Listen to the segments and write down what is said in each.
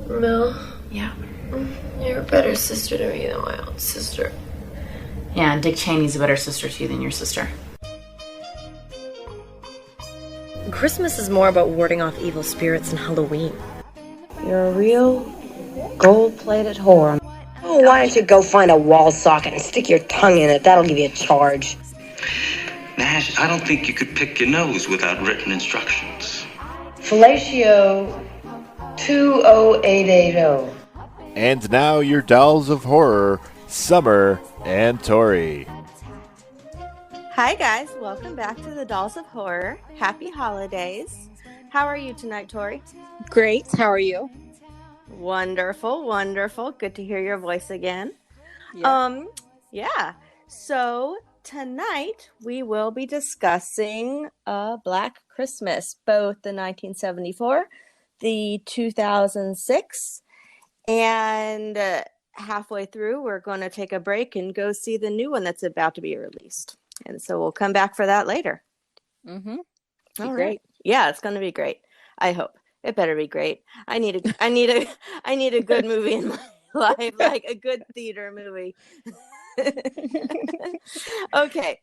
Mel, Yeah. you're a better sister to me than my own sister. Yeah, and Dick Cheney's a better sister to you than your sister. Christmas is more about warding off evil spirits than Halloween. You're a real gold-plated whore. Oh, why don't you go find a wall socket and stick your tongue in it? That'll give you a charge. Nash, I don't think you could pick your nose without written instructions. Fellatio 20880. And now your dolls of horror, Summer and Tori. Hi guys, welcome back to the Dolls of Horror. Happy holidays. How are you tonight, Tori? Great. How are you? Wonderful, wonderful. Good to hear your voice again. Yeah. So tonight we will be discussing Black Christmas, both the 1974, the 2006, and halfway through we're going to take a break and go see the new one that's about to be released. And so we'll come back for that later. Mm-hmm. All Great. right. Yeah, it's going to be great. I hope. It better be great. I need a good movie in my life, like a good theater movie. Okay.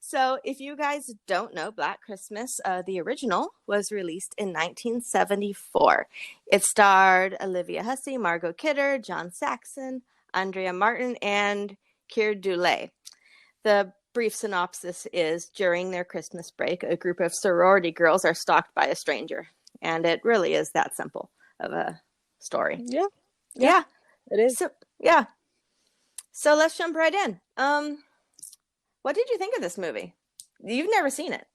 So if you guys don't know, Black Christmas, the original was released in 1974. It starred Olivia Hussey, Margot Kidder, John Saxon, Andrea Martin, and Keir Dullea. The brief synopsis is, during their Christmas break, a group of sorority girls are stalked by a stranger. And it really is that simple of a story. Yeah. It is. So let's jump right in. What did you think of this movie? You've never seen it.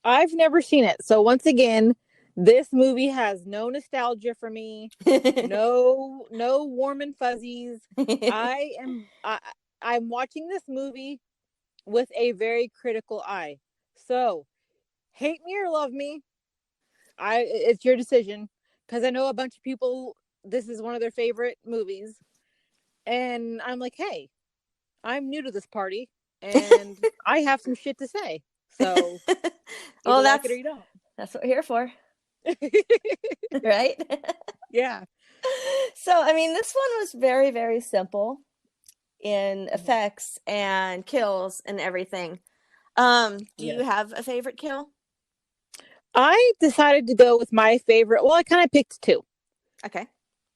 I've never seen it. So once again, this movie has no nostalgia for me. no warm and fuzzies. I'm watching this movie with a very critical eye. So hate me or love me, it's your decision, because I know a bunch of people, this is one of their favorite movies, and I'm like, hey, I'm new to this party and I have some shit to say, so well, like it or you don't. That's what we're here for. Right? Yeah. So I mean, this one was very, very simple in effects and kills and everything. Do you have a favorite kill? I decided to go with my favorite. Well, I kind of picked two. Okay.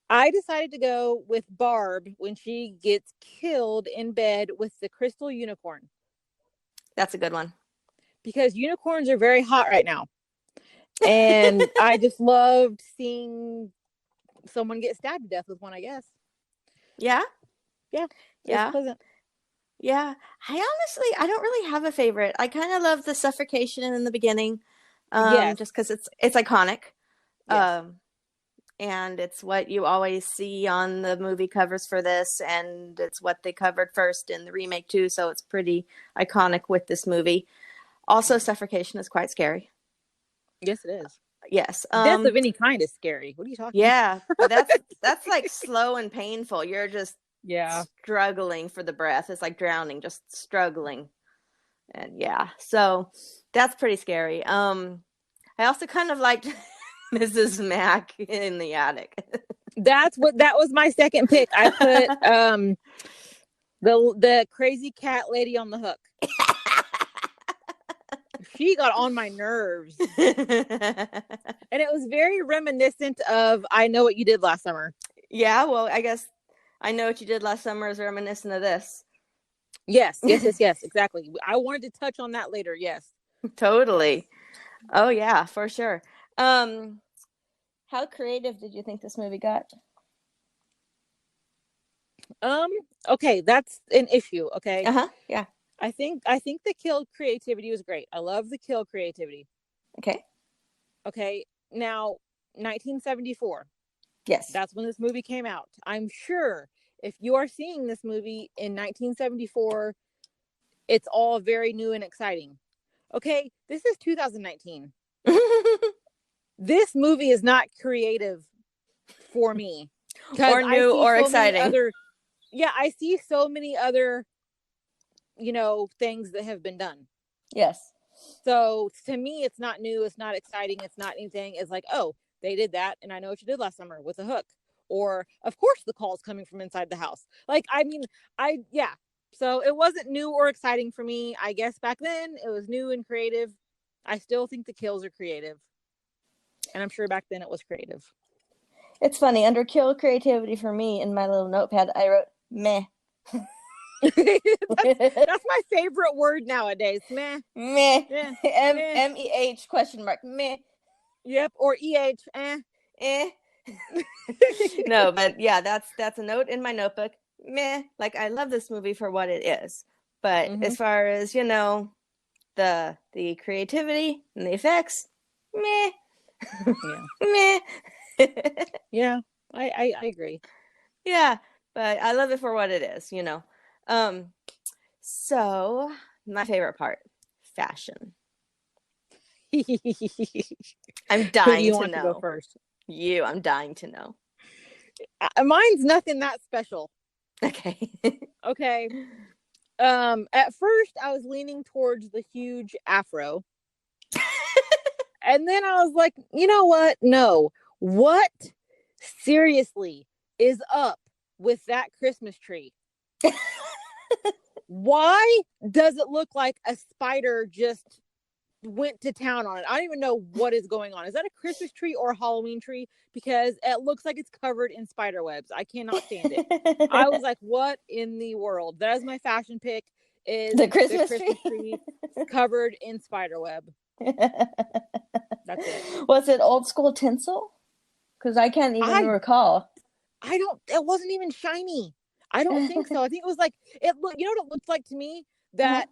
I decided to go with Barb when she gets killed in bed with the crystal unicorn. That's a good one. Because unicorns are very hot right now. And I just loved seeing someone get stabbed to death with one, I guess. Yeah? Yeah. Yeah. Pleasant. Yeah. I don't really have a favorite. I kind of love the suffocation in the beginning. Yes. Just because it's iconic. Yes. And it's what you always see on the movie covers for this, and it's what they covered first in the remake too, so it's pretty iconic with this movie. Also, suffocation is quite scary. Yes, it is. Yes. Death of any kind is scary. What are you talking about? Yeah, but that's like slow and painful. You're just struggling for the breath. It's like drowning, just struggling. And yeah, so that's pretty scary. I also kind of liked Mrs. Mack in the attic. That was my second pick. I put the crazy cat lady on the hook. She got on my nerves. And it was very reminiscent of I Know What You Did Last Summer. Yeah, well, I guess I Know What You Did Last Summer is reminiscent of this. Yes, exactly. I wanted to touch on that later, yes. Totally. Oh, yeah, for sure. How creative did you think this movie got? Okay, that's an issue, okay? Yeah. I think the kill creativity was great. I love the kill creativity. Okay. Now, 1974. Yes. That's when this movie came out. I'm sure if you are seeing this movie in 1974, it's all very new and exciting. Okay, this is 2019. This movie is not creative for me. Or new or exciting. I see so many other, things that have been done. Yes. So to me, it's not new. It's not exciting. It's not anything. It's like, oh, They did that, and I know what you did last summer with a hook. Or, of course, the call's coming from inside the house. Like, I mean, yeah. So it wasn't new or exciting for me. I guess back then it was new and creative. I still think the kills are creative. And I'm sure back then it was creative. It's funny. Under kill creativity for me, in my little notepad, I wrote meh. That's my favorite word nowadays. Meh. Meh. Yeah. M-E-H question mark. Meh. Yep. Or E-H. Eh. No, but yeah, that's a note in my notebook. Meh. Like, I love this movie for what it is. But as far as, you know, the creativity and the effects, meh. Yeah. Meh. Yeah. I agree. Yeah, but I love it for what it is, you know. So my favorite part, fashion. I'm dying Who do you to want know. to go first? I'm dying to know. Mine's nothing that special. Okay. Okay. At first I was leaning towards the huge afro. And then I was like, you know what? No. What seriously is up with that Christmas tree? Why does it look like a spider just went to town on it? I don't even know what is going on. Is that a Christmas tree or a Halloween tree? Because it looks like it's covered in spider webs. I cannot stand it. I was like, what in the world? That is my fashion pick, is the Christmas tree covered in spider web. That's it. Was it old school tinsel? Because I can't even recall. It wasn't even shiny. I don't think so. I think it was like, you know what it looked like to me? That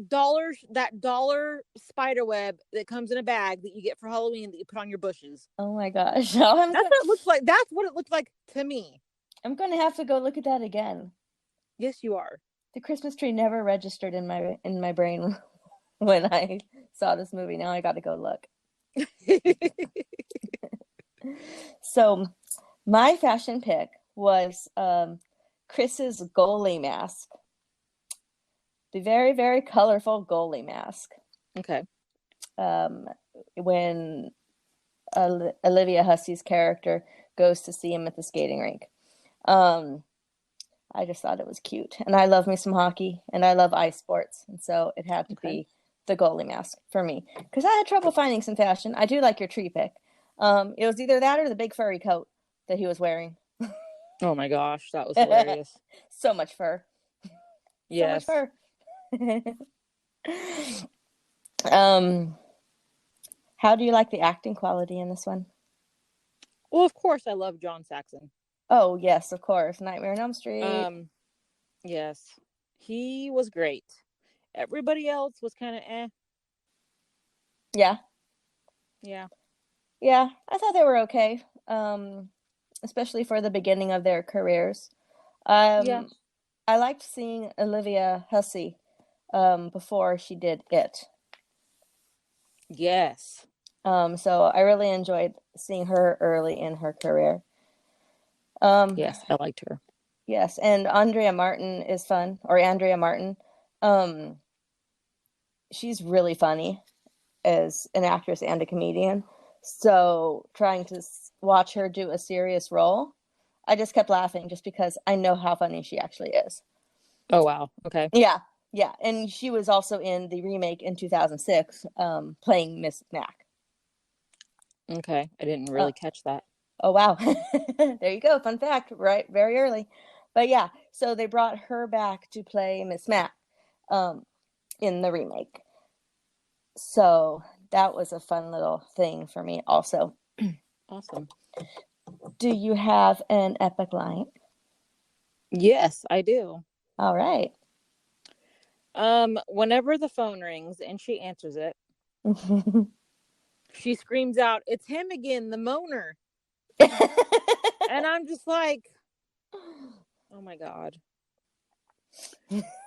dollar spider web that comes in a bag that you get for Halloween that you put on your bushes. Oh my gosh. That's what it looks like. That's what it looked like to me. I'm going to have to go look at that again. Yes, you are. The Christmas tree never registered in my brain when I saw this movie. Now I got to go look. So my fashion pick was Chris's goalie mask. The very, very colorful goalie mask. Okay. When Olivia Hussey's character goes to see him at the skating rink. I just thought it was cute. And I love me some hockey, and I love ice sports. And so it had to be the goalie mask for me. Because I had trouble finding some fashion. I do like your tree pick. It was either that or the big furry coat that he was wearing. Oh my gosh, that was hilarious. So much fur. Yes. So much fur. How do you like the acting quality in this one? Well, of course I love John Saxon. Oh, yes, of course. Nightmare on Elm Street. Yes. He was great. Everybody else was kind of Yeah. Yeah. Yeah, I thought they were okay. Especially for the beginning of their careers. Yeah. I liked seeing Olivia Hussey before she did It. Yes. So I really enjoyed seeing her early in her career. Yes, I liked her. Yes, and Andrea Martin is fun, or Andrea Martin. She's really funny as an actress and a comedian. So trying to watch her do a serious role, I just kept laughing just because I know how funny she actually is. Oh, wow. Okay. Yeah. And she was also in the remake in 2006, playing Miss Mac. Okay. I didn't really catch that. Oh, wow. There you go. Fun fact, right? Very early. But yeah, so they brought her back to play Miss Mac in the remake. So that was a fun little thing for me also. Awesome. Do you have an epic line? Yes, I do. All right. Whenever the phone rings and she answers it, she screams out, "It's him again, the moaner." And I'm just like, oh my God.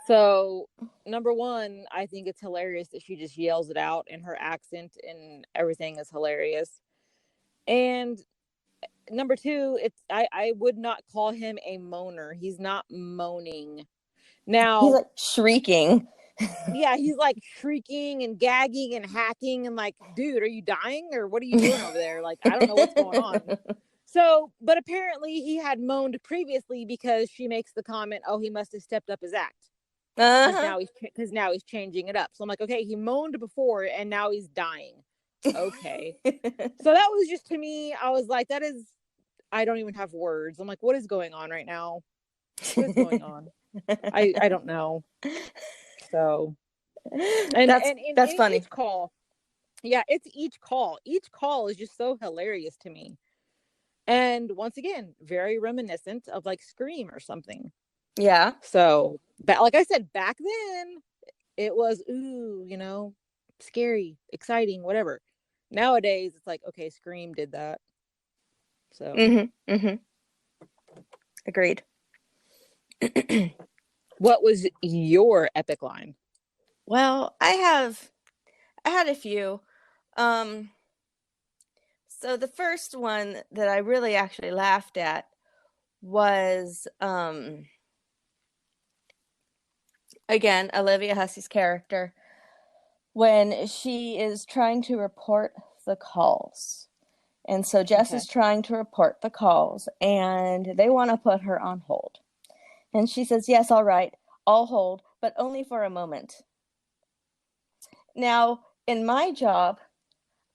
So, number one, I think it's hilarious that she just yells it out, and her accent and everything is hilarious. And number two, I would not call him a moaner. He's not moaning. Now, he's like shrieking. Yeah, he's like shrieking and gagging and hacking and like, dude, are you dying or what are you doing over there? Like, I don't know what's going on. So, but apparently he had moaned previously because she makes the comment, "Oh, he must have stepped up his act Uh-huh. because now he's changing it up." So I'm like, okay, he moaned before and now he's dying. Okay, so that was just, to me, I was like, that is, I don't even have words. I'm like, what is going on right now? What is going on? I don't know. So and in That's funny. each call, yeah, it's each call. Each call is just so hilarious to me. And once again, very reminiscent of like Scream or something. Yeah. So, but like I said, back then it was, ooh, scary, exciting, whatever. Nowadays it's like, okay, Scream did that. So, Agreed. what was your epic line? Well, I had a few. So the first one that I really actually laughed at was again, Olivia Hussey's character when she is trying to report the calls. And so Jess is trying to report the calls and they want to put her on hold. And she says, "Yes, all right, I'll hold, but only for a moment." Now, in my job,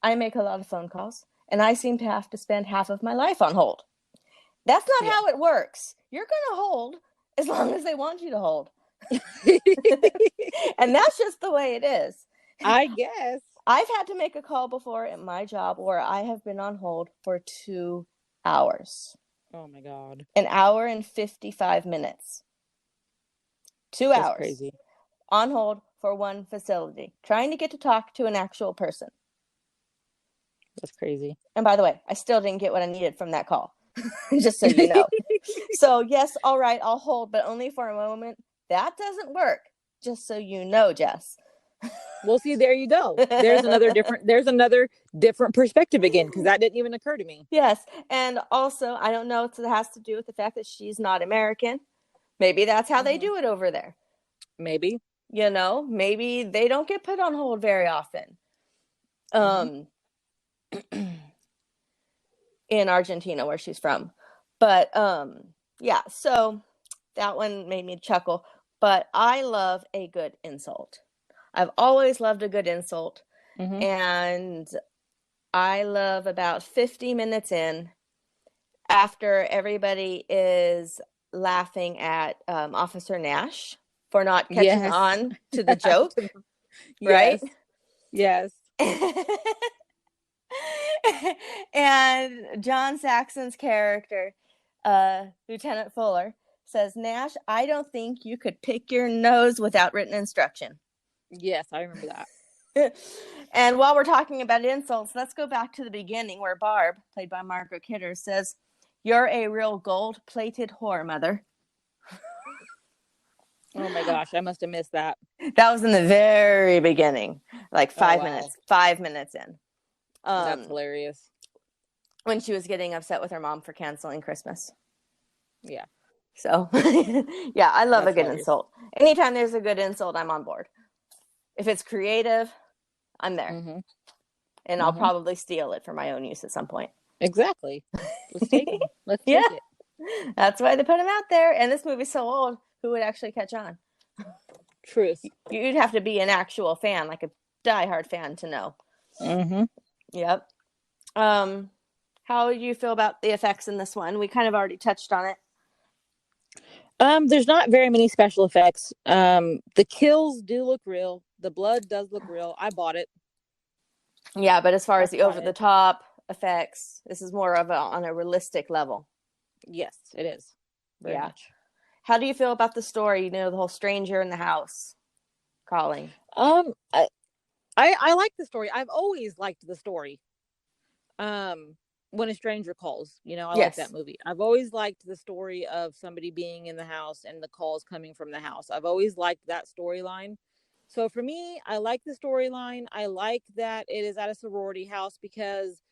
I make a lot of phone calls and I seem to have to spend half of my life on hold. That's not how it works. You're going to hold as long as they want you to hold. And that's just the way it is. I guess. I've had to make a call before at my job where I have been on hold for 2 hours. Oh my God. 1 hour and 55 minutes. 2 That's hours. crazy. On hold for one facility, trying to get to talk to an actual person. That's crazy. And by the way, I still didn't get what I needed from that call. Just so you know. So, yes, all right, I'll hold, but only for a moment. That doesn't work. Just so you know, Jess. Well, see, there you go. There's another different perspective again, because that didn't even occur to me. Yes. And also, I don't know if it has to do with the fact that she's not American. Maybe that's how they do it over there. Maybe. Maybe they don't get put on hold very often. In Argentina, where she's from. But yeah, so that one made me chuckle. But I love a good insult. I've always loved a good insult. And I love about 50 minutes in, after everybody is laughing at Officer Nash for not catching on to the joke. Right? Yes. And John Saxon's character, Lieutenant Fuller, says, "Nash, I don't think you could pick your nose without written instruction." Yes, I remember that. And while we're talking about insults, let's go back to the beginning where Barb, played by Margaret Kidder, says, "You're a real gold-plated whore, mother." Oh my gosh, I must have missed that. That was in the very beginning, like 5 minutes. 5 minutes in. That's hilarious. When she was getting upset with her mom for canceling Christmas. Yeah. So, yeah, I love a good hilarious. insult. Anytime there's a good insult, I'm on board. If it's creative, I'm there. And I'll probably steal it for my own use at some point. Exactly. Let's take them. Let's take it. That's why they put them out there. And this movie's so old, who would actually catch on? Truth. You'd have to be an actual fan, like a diehard fan, to know. Yep. How do you feel about the effects in this one? We kind of already touched on it. There's not very many special effects. The kills do look real. The blood does look real. I bought it. Yeah, but as far as the over-the-top effects, this is more of on a realistic level. Yes, it is. Very much. How do you feel about the story? The whole stranger in the house calling. I like the story. I've always liked the story. When a Stranger Calls, I like that movie. I've always liked the story of somebody being in the house and the calls coming from the house. I've always liked that storyline. So for me, I like the storyline. I like that it is at a sorority house, because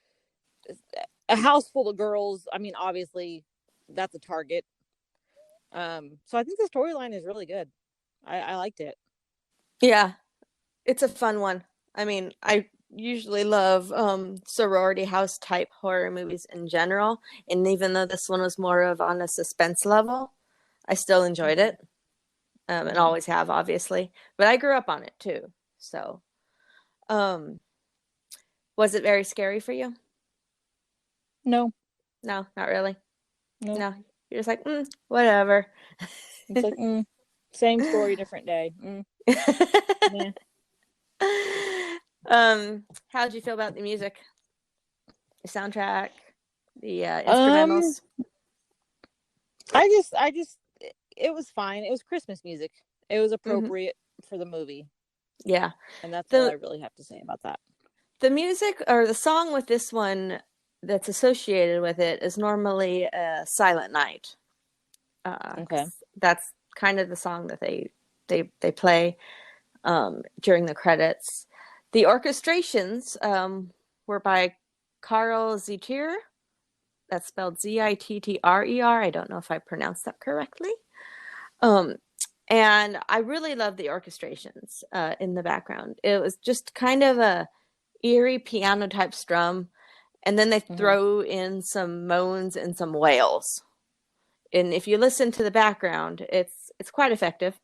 a house full of girls, I mean, obviously that's a target. So I think the storyline is really good. I liked it. Yeah, it's a fun one. I mean, I usually love sorority house type horror movies in general, and even though this one was more of on a suspense level, I still enjoyed Mhm. it, and always have, obviously. But I grew up on it too. So, um, was it very scary for you? No, No, not really. no. No, you're just like, whatever. It's like, same story, different day. Yeah. How did you feel about the music, the soundtrack, the Um, instrumentals? it was fine. It was Christmas music. It was Hmm. appropriate for the movie, Yeah. and that's all I The really have to say about that. the music or the song with this one that's associated with it is normally Silent Night. Okay. That's kind of the song that they play during the credits. The orchestrations were by Carl Zitter. That's spelled Zittrer. I don't know if I pronounced that correctly. Um, and I really love the orchestrations in the background. It was just kind of a eerie piano type strum, and then they Hmm. throw in some moans and some wails. And if you listen to the background, it's quite effective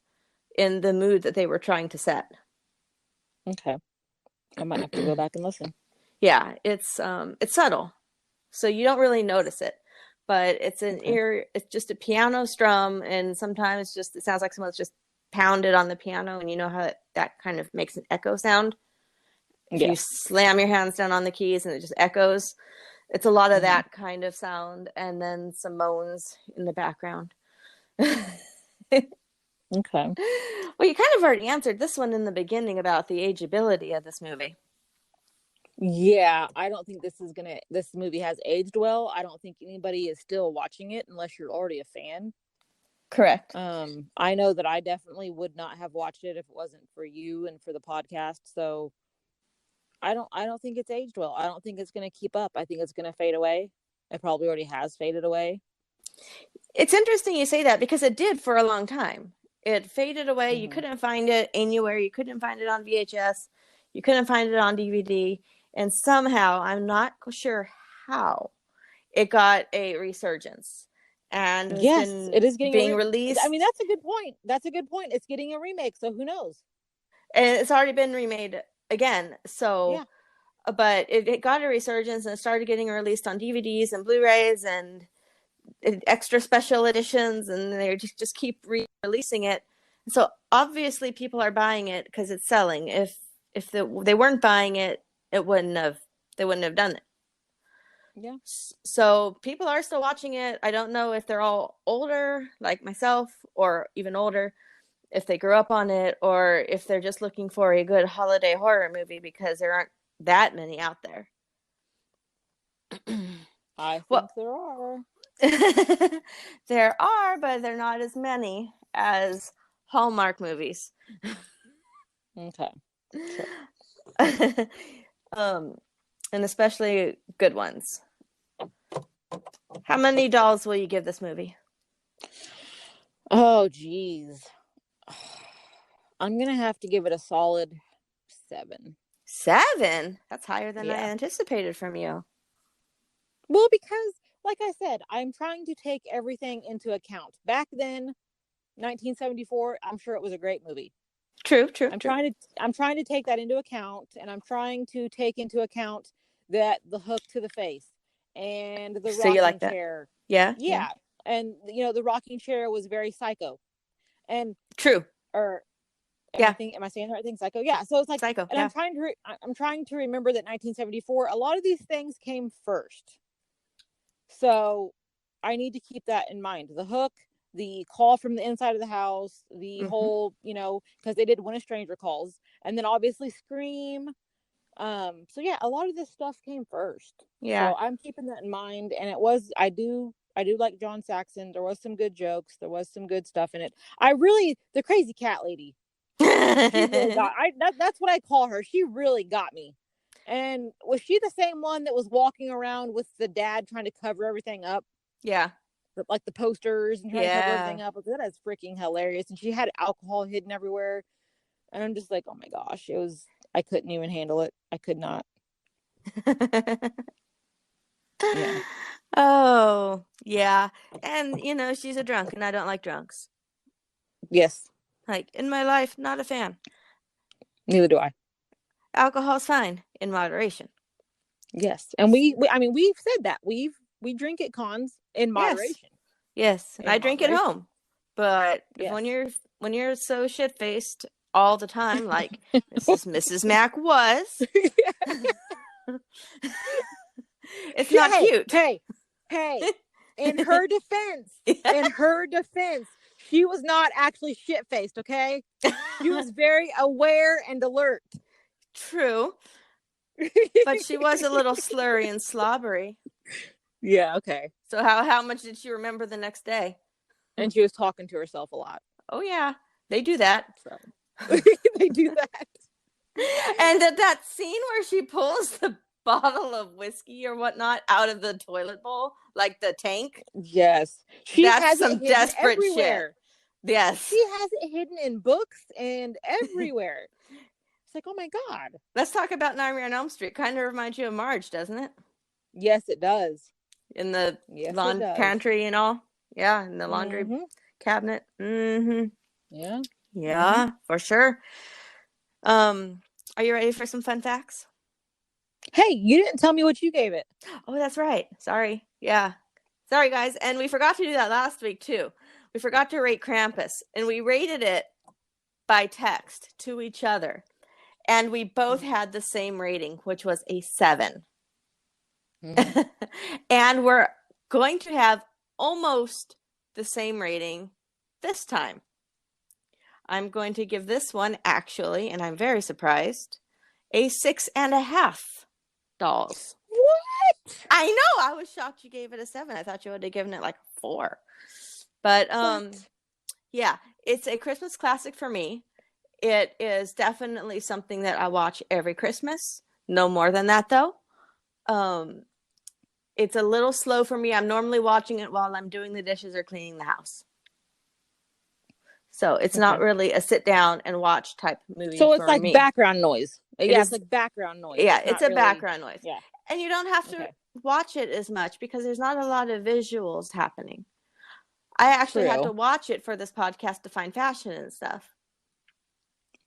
in the mood that they were trying to set. Okay. I might have to go back and listen. Yeah, it's subtle, so you don't really notice it, but it's an Okay. ear. It's just a piano strum, and sometimes just it sounds like someone's just pounded on the piano, and you know how that kind of makes an echo sound. If Yeah. you slam your hands down on the keys and it just echoes, it's a lot of Hmm. that kind of sound, and then some moans in the background. Okay. Well, you kind of already answered this one in the beginning about the ageability of this movie. Yeah, I don't think this movie has aged well. I don't think anybody is still watching it unless you're already a fan. Correct. I know that I definitely would not have watched it if it wasn't for you and for the podcast. So I don't think it's aged well. I don't think it's going to keep up. I think it's going to fade away. It probably already has faded away. It's interesting you say that because it did for a long time. It faded away. You Hmm. couldn't find it anywhere. You couldn't find it on VHS. You couldn't find it on DVD. And somehow, I'm not sure how, it got a resurgence and has Yes, it been is getting being I mean, released. that's a good point. That's a good point. It's getting a remake, so who knows? And it's already been remade again. So, Yeah. but it got a resurgence and it started getting released on DVDs and Blu-rays and extra special editions, and they just keep releasing it. So obviously people are buying it because it's selling. They weren't buying it, it wouldn't have they wouldn't have done it. Yeah. So people are still watching it. I don't know if they're all older like myself or even older, if they grew up on it, or if they're just looking for a good holiday horror movie because there aren't that many out there. I Well, think there are. there are, but they're not as many as Hallmark movies. Okay. Sure. um, and especially good ones. How many dolls will you give this movie? Oh, geez. I'm gonna have to give it a solid 7. 7? That's higher than I Yeah. anticipated from you. Well, because like I said, I'm trying to take everything into account. Back then, 1974, I'm sure it was a great movie. True, true, true. I'm trying to take that into account, and I'm trying to take into account that the hook to the face and the So you rocking like that? chair. Yeah, yeah. Yeah. And the rocking chair was very psycho. And True. or Yeah. am I saying the right thing? Psycho. Yeah. So it's like, Psycho. and Yeah. I'm trying to remember that 1974, a lot of these things came first. So I need to keep that in mind. The hook, the call from the inside of the house, the Mm-hmm. whole, because they did When a Stranger Calls, and then obviously Scream. So yeah, a lot of this stuff came first. Yeah. So I'm keeping that in mind. And I do like John Saxon. There was some good jokes. There was some good stuff in it. The crazy cat lady. She really got that's what I call her. She really got me. And was she the same one that was walking around with the dad trying to cover everything up? Yeah. Like the posters and trying to cover Yeah. everything up. That is freaking hilarious. And she had alcohol hidden everywhere. And I'm just like, oh my gosh, I couldn't even handle it. I could not. Yeah. Oh, yeah. And, she's a drunk, and I don't like drunks. Yes. Like, in my life, not a fan. Neither do I. Alcohol's fine, in moderation. Yes. And we've said that. We drink at cons in moderation. Yes. And I drink at home. But Yes. when you're so shit-faced all the time, like Mrs. Mac was, it's not cute. Hey. In her defense, she was not actually shit-faced, okay? She was very aware and alert. True. But she was a little slurry and slobbery. Yeah, okay. So how much did she remember the next day? And she was talking to herself a lot. Oh, yeah. They do that. So. They do that. And that scene where she pulls the bottle of whiskey or whatnot out of the toilet bowl, like the tank. Yes. That's some desperate everywhere. Shit. Yes. She has it hidden in books and everywhere. It's like, oh my God. Let's talk about Nightmare on Elm Street. Kind of reminds you of Marge, doesn't it? Yes, it does. In the pantry and all. Yeah, in the laundry cabinet. Mm-hmm. Yeah. Yeah, for sure. Are you ready for some fun facts? Hey, you didn't tell me what you gave it. Oh, that's right. Sorry. Yeah. Sorry, guys. And we forgot to do that last week, too. We forgot to rate Krampus. And we rated it by text to each other. And we both had the same rating, which was a 7. Mm-hmm. And we're going to have almost the same rating this time. I'm going to give this one, actually, and I'm very surprised, a 6.5 dolls. What? I know. I was shocked you gave it a 7. I thought you would have given it like a 4. But yeah, it's a Christmas classic for me. It is definitely something that I watch every Christmas. No more than that, though. It's a little slow for me. I'm normally watching it while I'm doing the dishes or cleaning the house. So it's not really a sit down and watch type movie. So it's like background noise. It's like background noise. Yeah, it's a background noise. Yeah. And you don't have to watch it as much because there's not a lot of visuals happening. I actually had to watch it for this podcast to find fashion and stuff.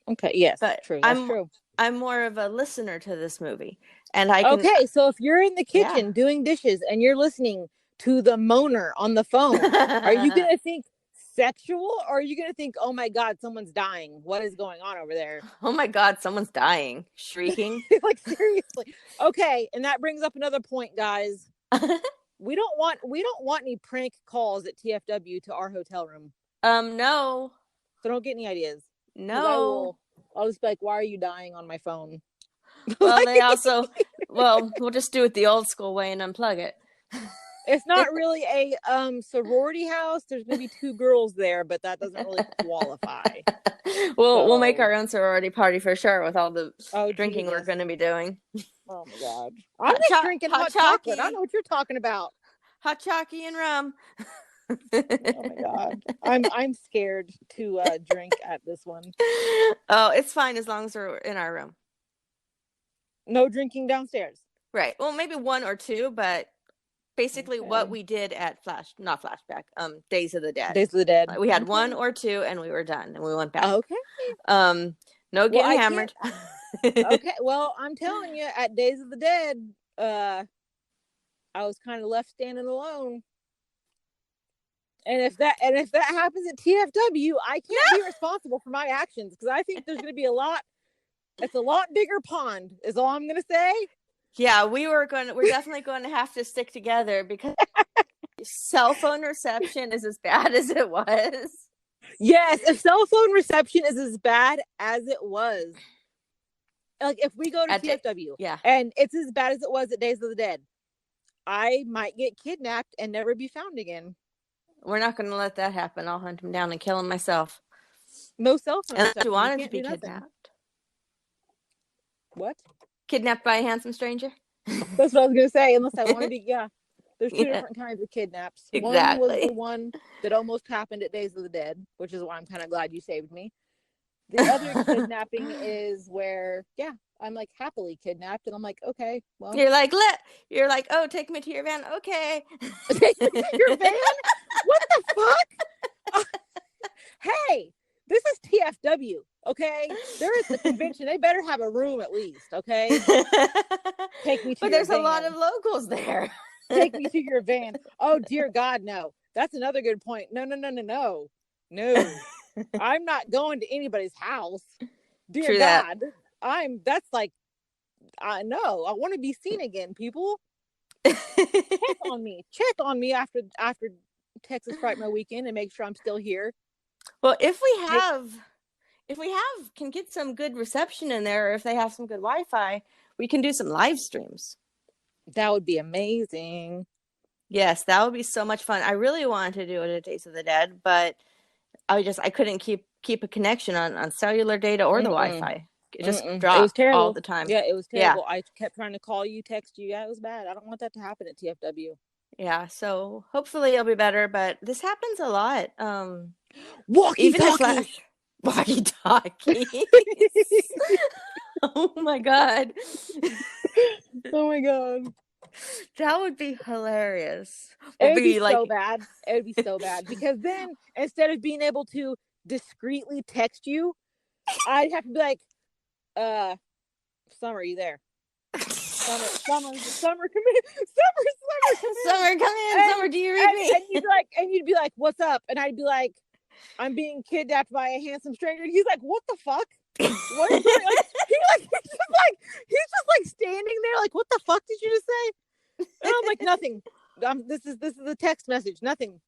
Okay, yes, but true. That's true. I'm more of a listener to this movie. And I can... Okay, so if you're in the kitchen doing dishes and you're listening to the moaner on the phone, are you going to think sexual, or are you going to think, oh my God, someone's dying? What is going on over there? Oh my God, someone's dying. Shrieking. Like, seriously. Okay, and that brings up another point, guys. We don't want any prank calls at TFW to our hotel room. No. So don't get any ideas. No. I'll just be like, why are you dying on my phone? Well, we'll just do it the old school way and unplug it. It's not really a sorority house. There's going to be 2 girls there, but that doesn't really qualify. We'll make our own sorority party for sure with all the drinking we're going to be doing. Oh my God. I'm just drinking hot chocolate. I don't know what you're talking about. Hot chocolate and rum. Oh my God. I'm scared to drink at this one. Oh, it's fine as long as we're in our room. No drinking downstairs. Right. Well, maybe 1 or 2, but basically what we did at Days of the Dead. Days of the Dead. We had 1 or 2 and we were done and we went back. Okay. No getting hammered. Okay. Well, I'm telling you, at Days of the Dead, I was kind of left standing alone. And if that happens at TFW, I can't be responsible for my actions, because I think there's going to be it's a lot bigger pond, is all I'm going to say. Yeah, we're definitely going to have to stick together, because cell phone reception is as bad as it was. Yes, if cell phone reception is as bad as it was, like if we go to TFW, and it's as bad as it was at Days of the Dead, I might get kidnapped and never be found again. We're not going to let that happen. I'll hunt him down and kill him myself. No cell phone. Unless you wanted to be kidnapped. What? Kidnapped by a handsome stranger? That's what I was going to say. Unless I want to be, There's 2 different kinds of kidnaps. Exactly. One was the one that almost happened at Days of the Dead, which is why I'm kind of glad you saved me. The other kidnapping is where, yeah, I'm like happily kidnapped, and I'm like, okay, well, You're like, oh, take me to your van. Okay. take me to your van. What the fuck? Hey, this is TFW. Okay, there is the convention. They better have a room at least. Okay, take me to. But your there's van. a lot of locals there. Take me to your van. Oh dear God, no. That's another good point. No. I'm not going to anybody's house. Dear True God. that. That's like, I know. I want to be seen again, people. Check on me. Check on me after Texas Fright My Weekend and make sure I'm still here. Well, if we can get some good reception in there, or if they have some good Wi-Fi, we can do some live streams. That would be amazing. Yes, that would be so much fun. I really wanted to do it at Days of the Dead, but I couldn't keep a connection on cellular data or the Wi-Fi. It just dropped it was terrible all the time. Yeah, it was terrible. Yeah. I kept trying to call you, text you. Yeah, it was bad. I don't want that to happen at TFW. Yeah, so hopefully it'll be better, but this happens a lot. Walkie-talkie. Walkie-talkie. Oh my God. Oh my God. That would be hilarious. It would be so bad. It would be so bad because then instead of being able to discreetly text you, I'd have to be like, Summer, are you there? Summer, come in. Summer, come in. Summer, come in. Summer, do you read me? And you'd be like, what's up? And I'd be like, I'm being kidnapped by a handsome stranger. And he's like, what the fuck? What is like, he's just like standing there, like, what the fuck did you just say? And I'm like, nothing. This is a text message. Nothing.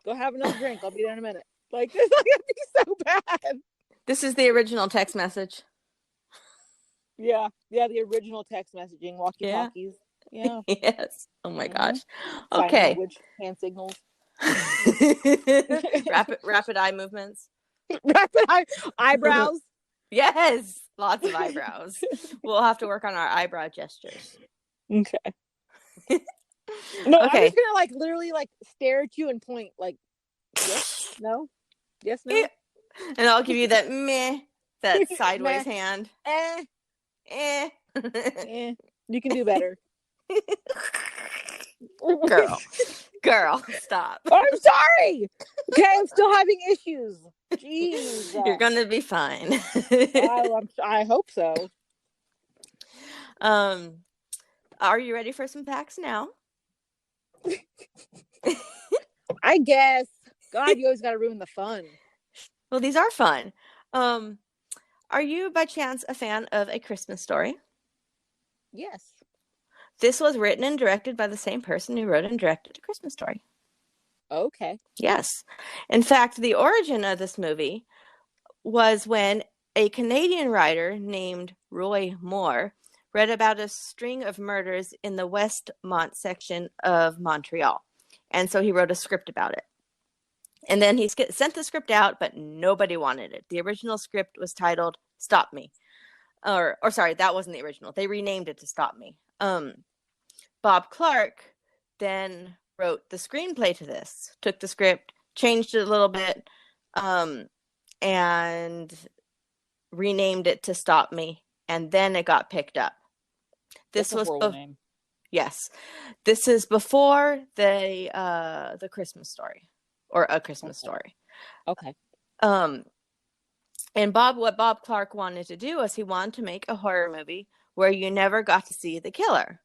Go have another drink. I'll be there in a minute. Like, this is gonna be so bad. This is the original text message. Yeah, the original text messaging, walkie-talkies. Yeah. Yes. Oh my gosh. Sign Okay. language, hand signals. rapid eye movements. Rapid eyebrows. Yes, lots of eyebrows. We'll have to work on our eyebrow gestures. Okay. No, Okay. I'm just gonna like literally like stare at you and point like, yes, no, yes, no, and I'll give you that meh, that sideways Meh. hand. Eh. You can do better. Girl, stop. I'm sorry. Okay, I'm still having issues. Jeez. You're gonna be fine. I hope so. Are you ready for some facts now? I guess. God, you always gotta ruin the fun. Well, these are fun. Are you by chance a fan of A Christmas Story? Yes. This was written and directed by the same person who wrote and directed A Christmas Story. Okay. Yes. In fact, the origin of this movie was when a Canadian writer named Roy Moore read about a string of murders in the Westmont section of Montreal. And so he wrote a script about it. And then he sent the script out, but nobody wanted it. The original script was titled Stop Me. Or sorry, that wasn't the original. They renamed it to Stop Me. Bob Clark then wrote the screenplay to this, took the script, changed it a little bit, and renamed it to Stop Me. And then it got picked up. This was name. Yes. This is before the Christmas Story. Or A Christmas Story. Okay. And what Bob Clark wanted to do was he wanted to make a horror movie where you never got to see the killer.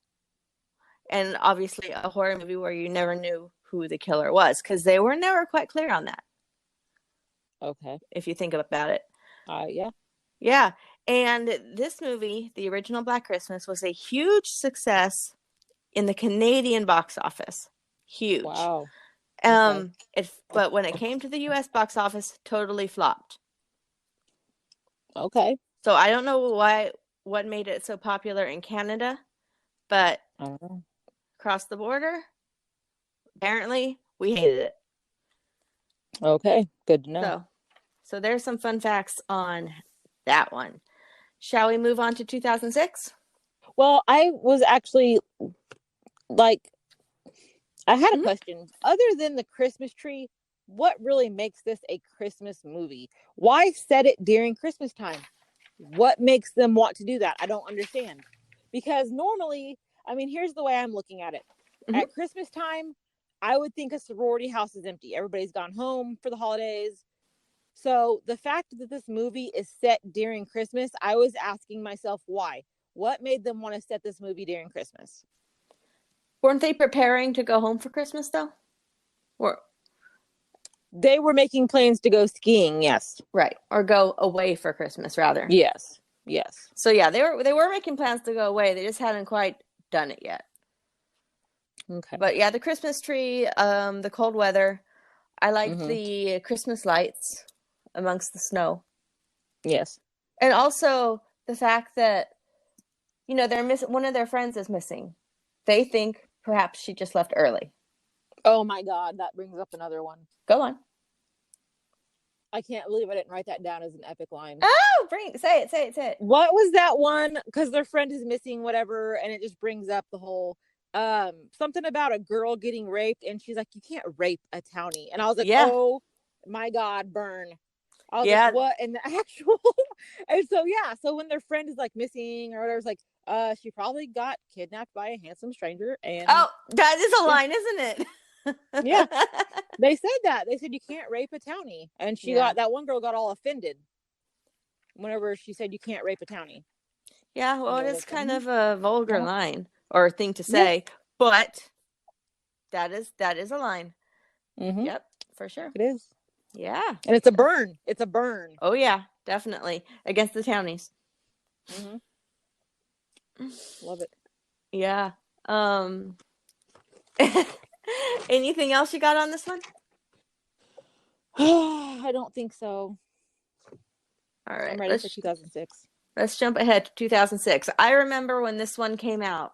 And obviously a horror movie where you never knew who the killer was, because they were never quite clear on that. Okay. If you think about it. Yeah. Yeah. And this movie, the original Black Christmas, was a huge success in the Canadian box office. Huge. Wow. But when it came to the US box office, totally flopped. Okay. So I don't know what made it so popular in Canada, but across the border, apparently we hated it. Okay, good to know. So there's some fun facts on that one. Shall we move on to 2006? Well, I was actually like, I had a question. Other than the Christmas tree, what really makes this a Christmas movie? Why set it during Christmas time? What makes them want to do that? I don't understand. Because normally, I mean, here's the way I'm looking at it. Mhm. At Christmas time, I would think a sorority house is empty. Everybody's gone home for the holidays. So the fact that this movie is set during Christmas, I was asking myself why. What made them want to set this movie during Christmas? Weren't they preparing to go home for Christmas though? Or They were making plans to go skiing, yes. right, or go away for Christmas rather. Yes. Yes. So yeah, they were making plans to go away. They just hadn't quite done it yet. Okay. But yeah, the Christmas tree, the cold weather. I liked Mhm. the Christmas lights amongst the snow. Yes. And also the fact that, you know, one of their friends is missing. They think perhaps she just left early. Oh my God, that brings up another one. Go on. I can't believe I didn't write that down as an epic line. Oh, say it. What was that one? Because their friend is missing, whatever, and it just brings up the whole something about a girl getting raped, and she's like, "You can't rape a townie," and I was like, Yeah. "Oh my God, burn!" I was Yeah. like, "What in the actual?" And so yeah, so when their friend is like missing or whatever, it's like, she probably got kidnapped by a handsome stranger, and Oh, that is a line, isn't it? yeah, they said that. They said you can't rape a townie, and she Yeah. got that one girl got all offended whenever she said you can't rape a townie. Yeah, well, And it they're is like, kind of a vulgar Yeah. line or thing to say, but that is a line. Mhm. Yep, for sure. It is. Yeah. And it's a burn. It's a burn. Oh yeah, definitely against the townies. Mhm. Love it. Yeah. Anything else you got on this one? I don't think so. All right, I'm ready for 2006. Let's jump ahead to 2006. I remember when this one came out.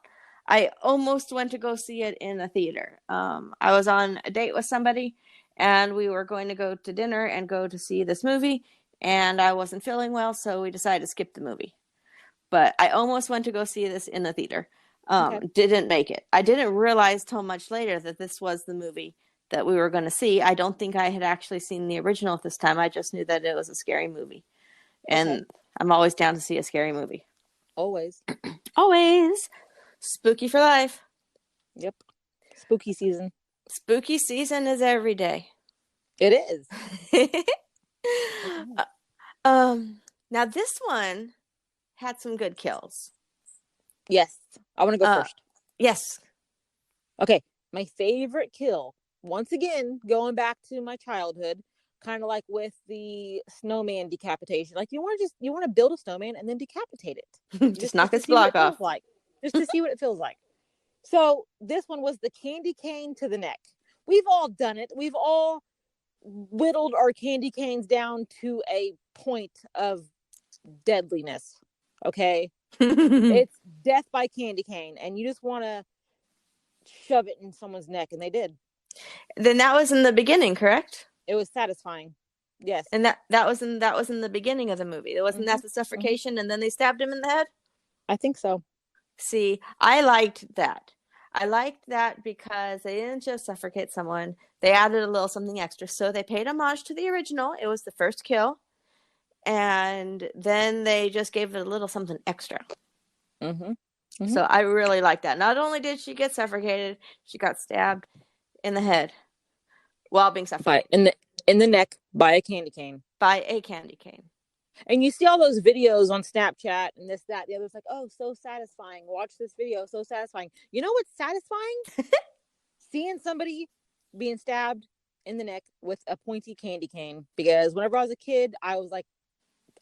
I almost went to go see it in a theater. I was on a date with somebody, and we were going to go to dinner and go to see this movie, and I wasn't feeling well, so we decided to skip the movie. But I almost went to go see this in the theater. Okay. Didn't make it. I didn't realize till much later that this was the movie that we were going to see. I don't think I had actually seen the original at this time. I just knew that it was a scary movie. And Okay. I'm always down to see a scary movie. Always. Always. Spooky for life. Yep. Spooky season. Spooky season is every day. It is. Now this one had some good kills. Yes. I want to go first. Yes. Okay. My favorite kill, once again, going back to my childhood, kind of like with the snowman decapitation. Like you want to build a snowman and then decapitate it. Just knock to its see what block it feels off. like. Just to see what it feels like. So this one was the candy cane to the neck. We've all done it. We've all whittled our candy canes down to a point of deadliness. Okay. It's death by candy cane, and you just want to shove it in someone's neck, and they did. Then that was in the beginning, correct? It was satisfying. Yes. And that was in the beginning of the movie. Wasn't that the suffocation and then they stabbed him in the head? I think so. See, I liked that. I liked that because they didn't just suffocate someone. They added a little something extra. So they paid homage to the original. It was the first kill. And then they just gave it a little something extra. So I really like that. Not only did she get suffocated, she got stabbed in the head while being suffocated. In the neck by a candy cane. By a candy cane. And you see all those videos on Snapchat and this, that, the other's like, oh, so satisfying. Watch this video, so satisfying. You know what's satisfying? Seeing somebody being stabbed in the neck with a pointy candy cane. Because whenever I was a kid, I was like,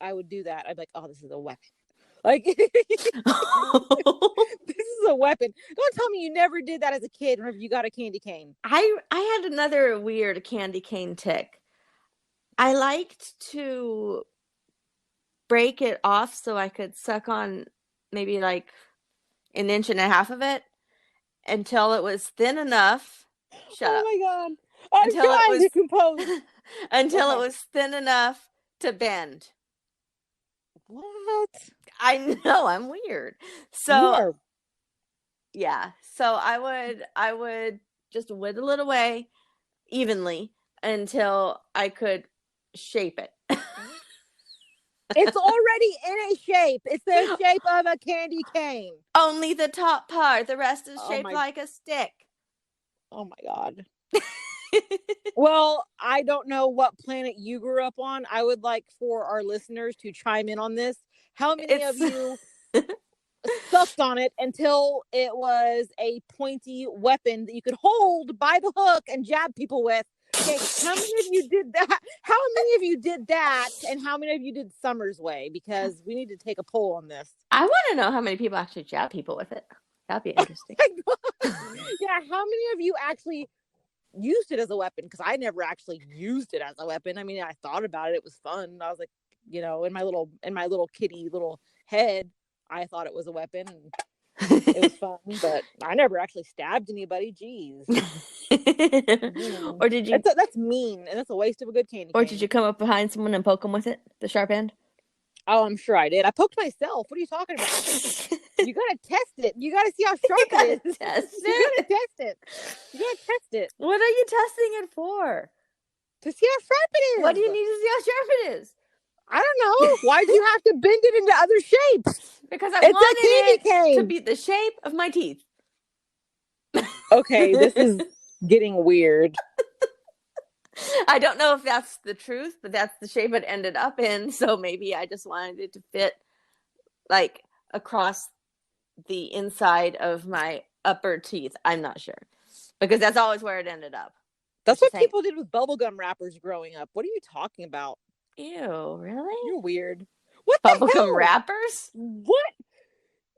I would do that. I'd be like, oh, this is a weapon. Like, this is a weapon. Don't tell me you never did that as a kid whenever you got a candy cane. I had another weird candy cane tick. I liked to break it off so I could suck on maybe like an inch and a half of it until it was thin enough. Shut up. Oh my God. I'm trying to compose. Until it was thin enough to bend. What? I know, I'm weird. So yeah. So I would just whittle it away evenly until I could shape it. It's already in a shape. It's the shape of a candy cane. Only the top part. The rest is shaped like a stick. Oh my God. Well, I don't know what planet you grew up on. I would like for our listeners to chime in on this. How many of you sucked on it until it was a pointy weapon that you could hold by the hook and jab people with? Okay, how many of you did that? How many of you did that? And how many of you did Summer's way? Because we need to take a poll on this. I want to know how many people actually jab people with it. That'd be interesting. Yeah, how many of you actually used it as a weapon? Because I never actually used it as a weapon. I mean, I thought about it. It was fun. I was like, in my little kitty little head, I thought it was a weapon. And it was fun, but I never actually stabbed anybody. Jeez. Or did you? That's mean, and that's a waste of a good candy cane. Or did you come up behind someone and poke them with it, the sharp end? Oh, I'm sure I did. I poked myself. What are you talking about? You gotta test it. You gotta see how sharp it is. You gotta test it. You gotta test it. What are you testing it for? To see how sharp it is. What do you need to see how sharp it is? I don't know. Why do you have to bend it into other shapes? Because I It's wanted a candy cane to be the shape of my teeth. Okay, this is getting weird. I don't know if that's the truth, but that's the shape it ended up in. So maybe I just wanted it to fit like across the inside of my upper teeth. I'm not sure, because that's always where it ended up. That's what people did with bubblegum wrappers growing up. What are you talking about? Ew, really? You're weird. What bubblegum wrappers? What?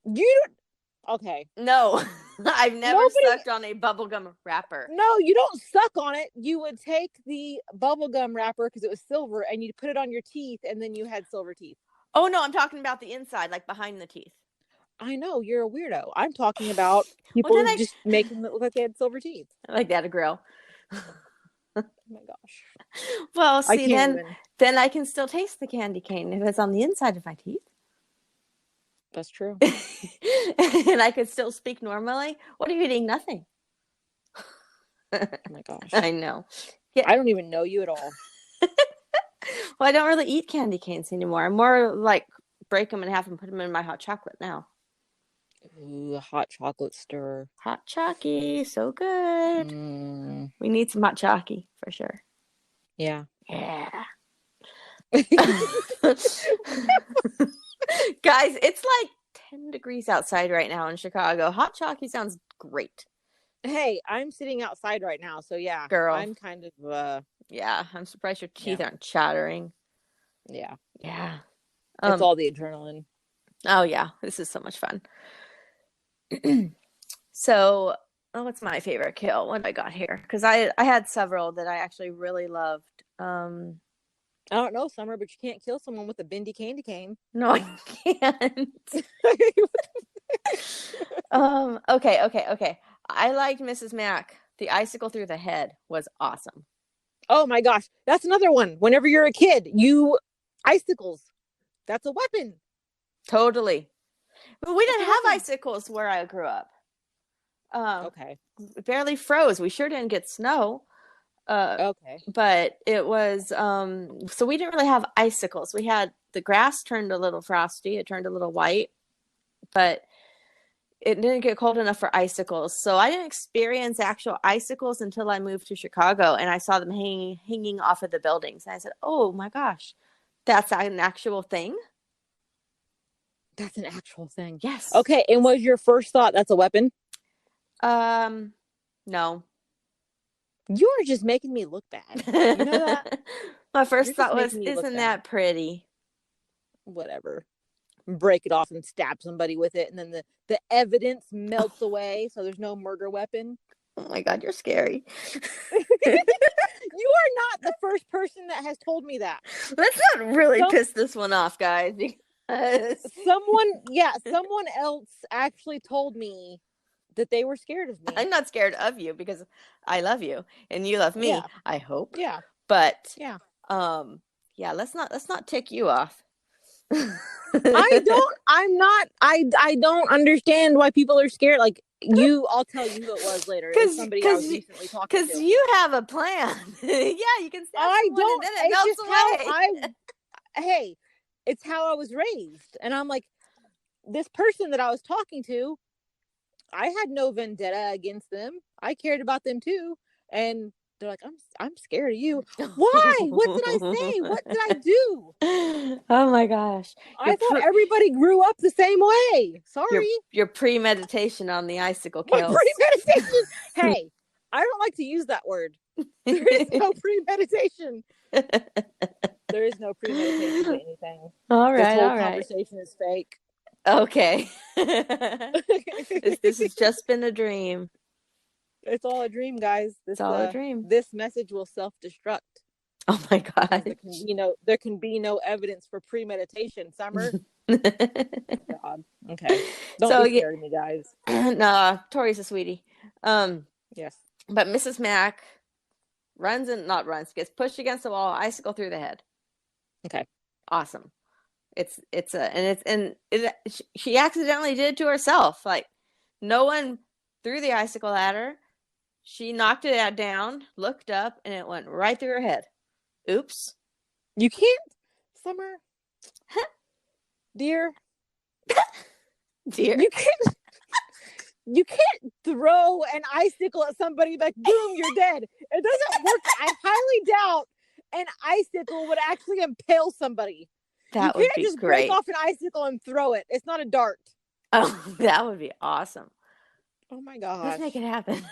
You don't... Okay. No, I've never sucked on a bubblegum wrapper. No, you don't suck on it. You would take the bubblegum wrapper because it was silver and you'd put it on your teeth and then you had silver teeth. Oh, no, I'm talking about the inside, like behind the teeth. I know, you're a weirdo. I'm talking about people just making it look like they had silver teeth. I like that, a grill. Oh my gosh. Well, see, then I can still taste the candy cane if it's on the inside of my teeth. That's true. And I could still speak normally. What are you eating? Nothing. Oh my gosh. I know. Yeah. I don't even know you at all. Well, I don't really eat candy canes anymore. I'm more like break them in half and put them in my hot chocolate now. Ooh, hot chocolate stir. Hot chalky, so good. We need some hot chalky for sure. Yeah. Yeah. Guys, it's like 10 degrees outside right now in Chicago. Hot chalky sounds great. Hey, I'm sitting outside right now, so yeah. Girl. I'm kind of yeah, I'm surprised your teeth aren't chattering. Yeah. Yeah. It's all the adrenaline. Oh yeah, this is so much fun. So, what's my favorite kill? What have I got here? Because I had several that I actually really loved. I don't know, Summer, but you can't kill someone with a bendy candy cane. No, I can't. Okay. I liked Mrs. Mac. The icicle through the head was awesome. Oh my gosh, that's another one. Whenever you're a kid, icicles. That's a weapon. Totally. But we didn't have icicles where I grew up. Okay. It barely froze. We sure didn't get snow. Okay. But it was so we didn't really have icicles. We had the grass turned a little frosty, it turned a little white, but it didn't get cold enough for icicles. So I didn't experience actual icicles until I moved to Chicago and I saw them hanging off of the buildings. And I said, "Oh my gosh, that's an actual thing?" That's an actual thing. Yes. Okay, and was your first thought that's a weapon? No. You're just making me look bad. You know that? My first thought was, isn't that pretty? Whatever. Break it off and stab somebody with it, and then the evidence melts away, so there's no murder weapon. Oh my God, you're scary. You are not the first person that has told me that. Let's not really piss this one off, guys. Someone else actually told me that they were scared of me. I'm not scared of you because I love you and you love me. Yeah. I hope. Yeah. But yeah, let's not tick you off. I don't understand why people are scared. Like I'll tell you who it was later. It was somebody I was recently talking to. Because you have a plan. Yeah, you can stab someone and then it melts away. Hey, it's how I was raised. And I'm like, this person that I was talking to, I had no vendetta against them. I cared about them too. And they're like, I'm scared of you. Why? What did I say? What did I do? Oh my gosh. I thought everybody grew up the same way. Sorry. Your premeditation on the icicle kills. Premeditation. Hey, I don't like to use that word. There is no premeditation. There is no premeditation to anything. All right. This whole conversation is fake. Okay. This has just been a dream. It's all a dream, guys. It's all a dream. This message will self-destruct. Oh my God. There can be no evidence for premeditation. Summer. God. Okay. Don't be scared of me, guys. No, Tori's a sweetie. Yes. But Mrs. Mack gets pushed against the wall, icicle through the head. Okay. Awesome. She accidentally did it to herself. Like, no one threw the icicle at her. She knocked it down, looked up, and it went right through her head. Oops. You can't, Summer. Dear. You can't throw an icicle at somebody like, boom, you're dead. It doesn't work. I highly doubt an icicle would actually impale somebody. That would be great. You can't just break off an icicle and throw it. It's not a dart. Oh, that would be awesome. Oh my God. Let's make it happen.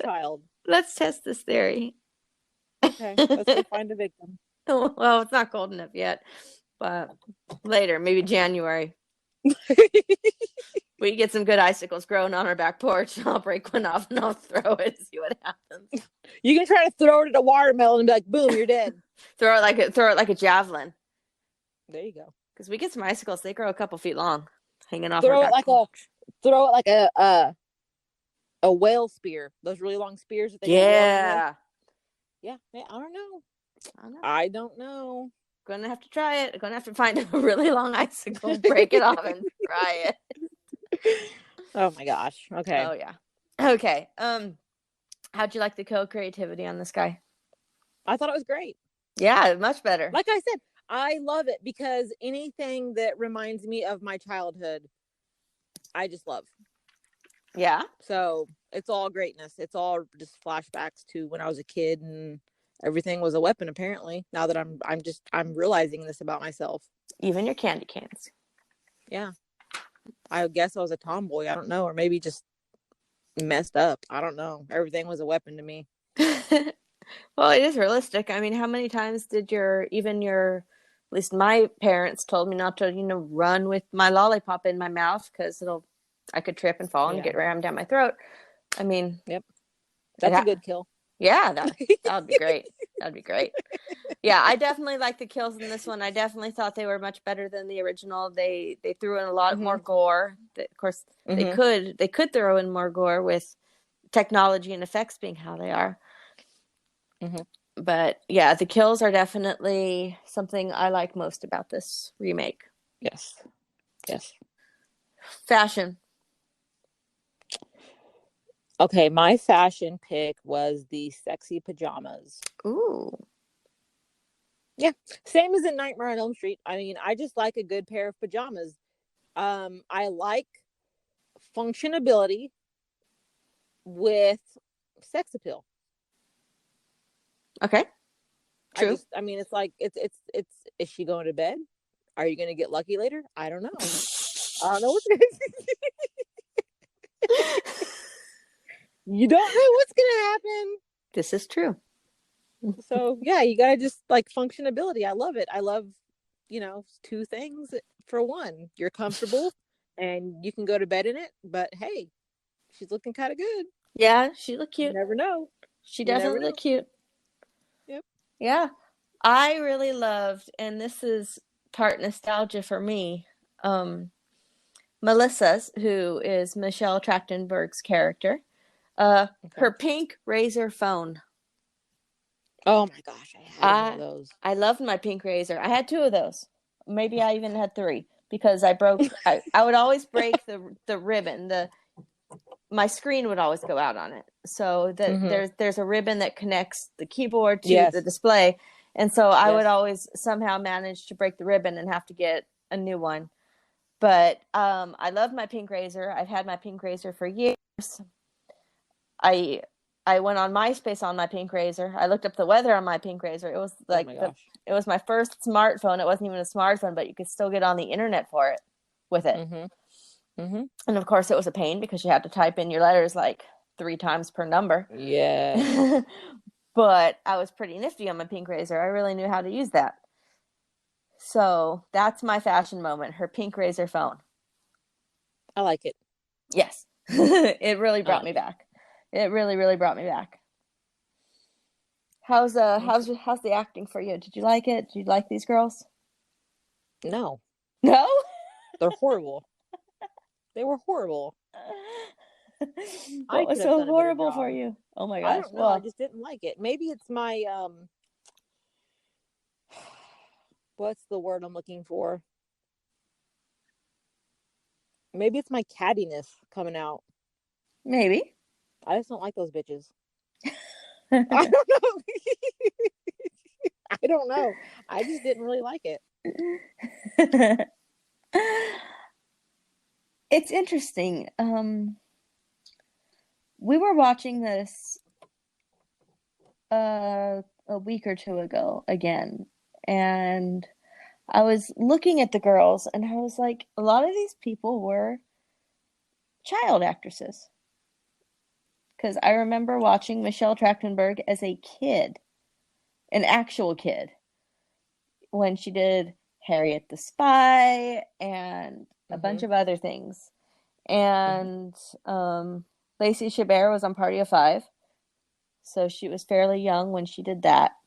Child. Let's test this theory. Okay, let's go find a victim. Well, it's not cold enough yet, but later, maybe January. We get some good icicles growing on our back porch. I'll break one off and I'll throw it and see what happens. You can try to throw it at a watermelon and be like, boom, you're dead. Throw it like a javelin. There you go. Because we get some icicles, they grow a couple feet long, hanging off. Throw it like a whale spear. Those really long spears that they Yeah. Yeah. I don't know. I don't know. Gonna have to try it. Gonna have to find a really long icicle, break it off, and try it. Oh my gosh. Okay. Oh yeah. Okay. How'd you like the co-creativity on this guy? I thought it was great. Yeah, much better. Like I said, I love it because anything that reminds me of my childhood, I just love. Yeah. So it's all greatness. It's all just flashbacks to when I was a kid and everything was a weapon, apparently. Now that I'm realizing this about myself. Even your candy cans. Yeah. I guess I was a tomboy. I don't know. Or maybe just messed up. I don't know. Everything was a weapon to me. Well, it is realistic. I mean, how many times did at least my parents told me not to, run with my lollipop in my mouth because I could trip and fall and get rammed down my throat. I mean, yep. That's a good kill. Yeah, that would be great. That'd be great. Yeah, I definitely like the kills in this one. I definitely thought they were much better than the original. They threw in a lot more gore. Of course, they could throw in more gore with technology and effects being how they are. Mm-hmm. But yeah, the kills are definitely something I like most about this remake. Yes. Fashion. Okay, my fashion pick was the sexy pajamas. Ooh. Yeah, same as in Nightmare on Elm Street. I mean, I just like a good pair of pajamas. I like functionability with sex appeal. Okay. True. It's like it's is she going to bed? Are you going to get lucky later? I don't know. I don't know what you don't know what's going to happen. This is true. So, yeah, you got to just like functionability. I love it. I love, two things for one. You're comfortable and you can go to bed in it. But hey, she's looking kind of good. Yeah, she looked cute. You never know. She doesn't look cute. Yep. Yeah. I really loved, and this is part nostalgia for me, Melissa's, who is Michelle Trachtenberg's character, her pink Razor phone. Oh my gosh, I had one of I those. I loved my pink razor. I had two of those. Maybe I even had three because I would always break the ribbon. My screen would always go out on it. So there's a ribbon that connects the keyboard to the Yes. display. And so I would Yes. always somehow manage to break the ribbon and have to get a new one. But I love my pink razor. I've had my pink razor for years. I I went on MySpace on my pink razor. I looked up the weather on my pink razor. It was Oh like my gosh. it was my first smartphone. It wasn't even a smartphone, but you could still get on the internet for it with it. And of course, it was a pain because you had to type in your letters like 3 times per number. Yes. But I was pretty nifty on my pink razor. I really knew how to use that. So that's my fashion moment, her pink razor phone. I like it. Yes. It really brought me like it. back. It really, really brought me back. How's the acting for you? Did you like it? Did you like these girls? No, No? they're horrible. They were horrible. I What was could have so done a better horrible for job. you? Oh my I gosh. don't know. I Well, just didn't like it. Maybe it's my what's the word I'm looking for? Maybe it's my cattiness coming out. maybe. I just don't like those bitches. I don't know. I don't know. I just didn't really like it. It's interesting. We were watching this a week or two ago again, and I was looking at the girls, and I was like, a lot of these people were child actresses. Because I remember watching Michelle Trachtenberg as a kid, an actual kid, when she did Harriet the Spy and a bunch of other things. And Lacey Chabert was on Party of Five, so she was fairly young when she did that.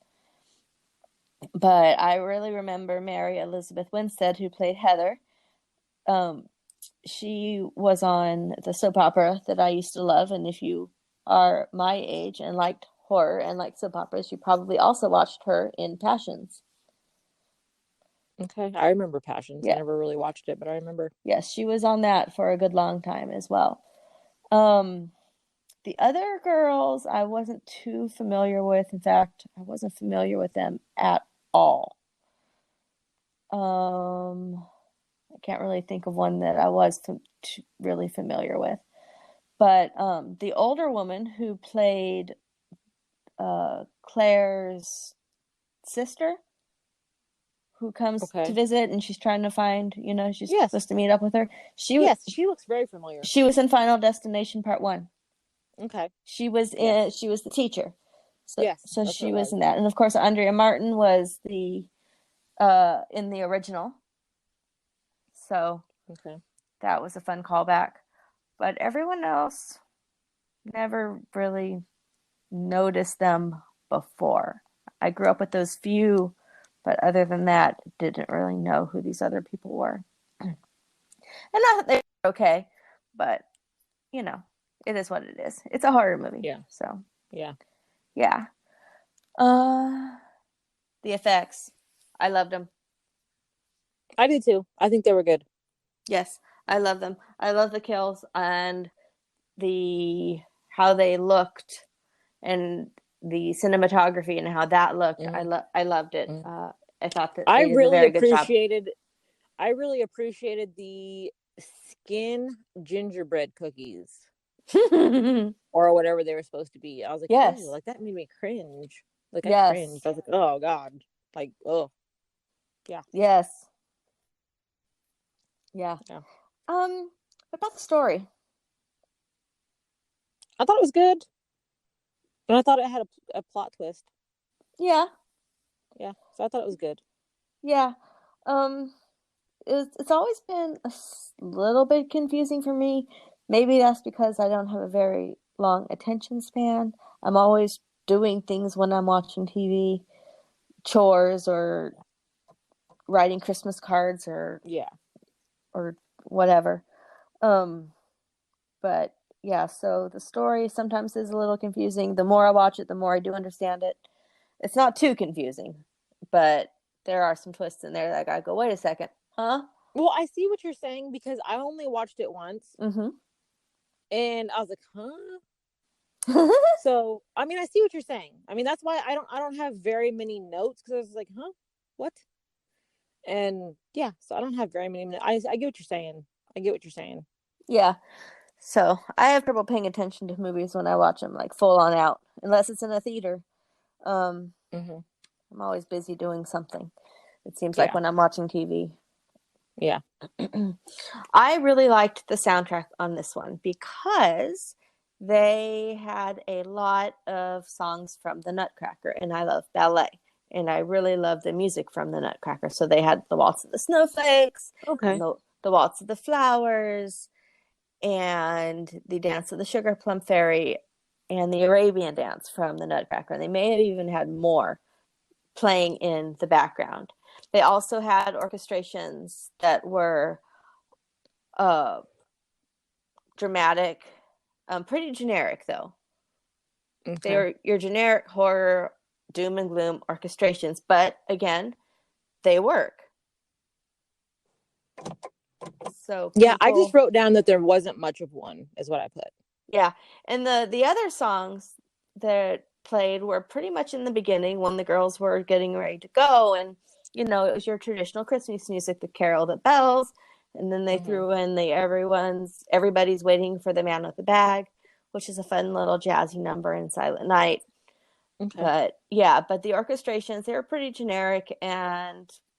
But I really remember Mary Elizabeth Winstead, who played Heather. She was on the soap opera that I used to love, and if you are my age and liked horror and liked soap operas, you probably also watched her in Passions. Okay, I remember Passions. Yeah. I never really watched it, but I remember. Yes, she was on that for a good long time as well. The other girls I wasn't too familiar with. In fact, I wasn't familiar with them at all. I can't really think of one that I was really familiar with. But the older woman who played Claire's sister, who comes to visit, and she's trying to find, she's supposed to meet up with her. She looks very familiar. She was in Final Destination Part 1. Okay. She was the teacher. So she was in that. And of course, Andrea Martin was in the original. So that was a fun callback. But everyone else never really noticed them before. I grew up with those few, but other than that, didn't really know who these other people were. And not that they were okay, but it is what it is. It's a horror movie. Yeah. So yeah. The effects, I loved them. I did too. I think they were good. Yes, I love them. I love the kills and how they looked and the cinematography and how that looked. I loved it. I thought that they did a very good job. I really appreciated the skin gingerbread cookies. Or whatever they were supposed to be. I was like, yes, like that made me cringe. Like I cringed. I was like, oh god, like oh, yeah, yes, yeah. What about the story? I thought it was good, and I thought it had a plot twist. Yeah. So I thought it was good. Yeah. It's always been a little bit confusing for me. Maybe that's because I don't have a very long attention span. I'm always doing things when I'm watching TV, chores or writing Christmas cards or whatever. But yeah, so the story sometimes is a little confusing. The more I watch it, the more I do understand it. It's not too confusing, but there are some twists in there that I go, wait a second, huh? Well, I see what you're saying because I only watched it once, Mm-hmm. and I was like, huh? So, I mean, I see what you're saying. I mean, that's why I don't have very many notes because I was like, huh, what? And yeah, so I don't have very many. I get what you're saying. I get what you're saying. Yeah. So I have trouble paying attention to movies when I watch them, like full on out, unless it's in a theater. Um, Mm-hmm. I'm always busy doing something. It seems like Yeah. when I'm watching TV. Yeah. I really liked the soundtrack on this one because they had a lot of songs from the Nutcracker, and I love ballet, and I really love the music from the Nutcracker. So they had the Waltz of the Snowflakes, Okay. and the Waltz of the Flowers, and the Dance of the Sugar Plum Fairy, and the Arabian Dance from the Nutcracker. And they may have even had more playing in the background. They also had orchestrations that were dramatic, pretty generic though. Okay. They were your generic horror, doom and gloom orchestrations, but again, they work. So Yeah, I just people, wrote down that there wasn't much of one, is what I put. yeah, and the other songs that played were pretty much in the beginning when the girls were getting ready to go, and you know it was your traditional Christmas music, the Carol of the Bells, and then they threw in the everybody's waiting for the man with the bag, which is a fun little jazzy number in Silent Night. Okay. But the orchestrations, they were pretty generic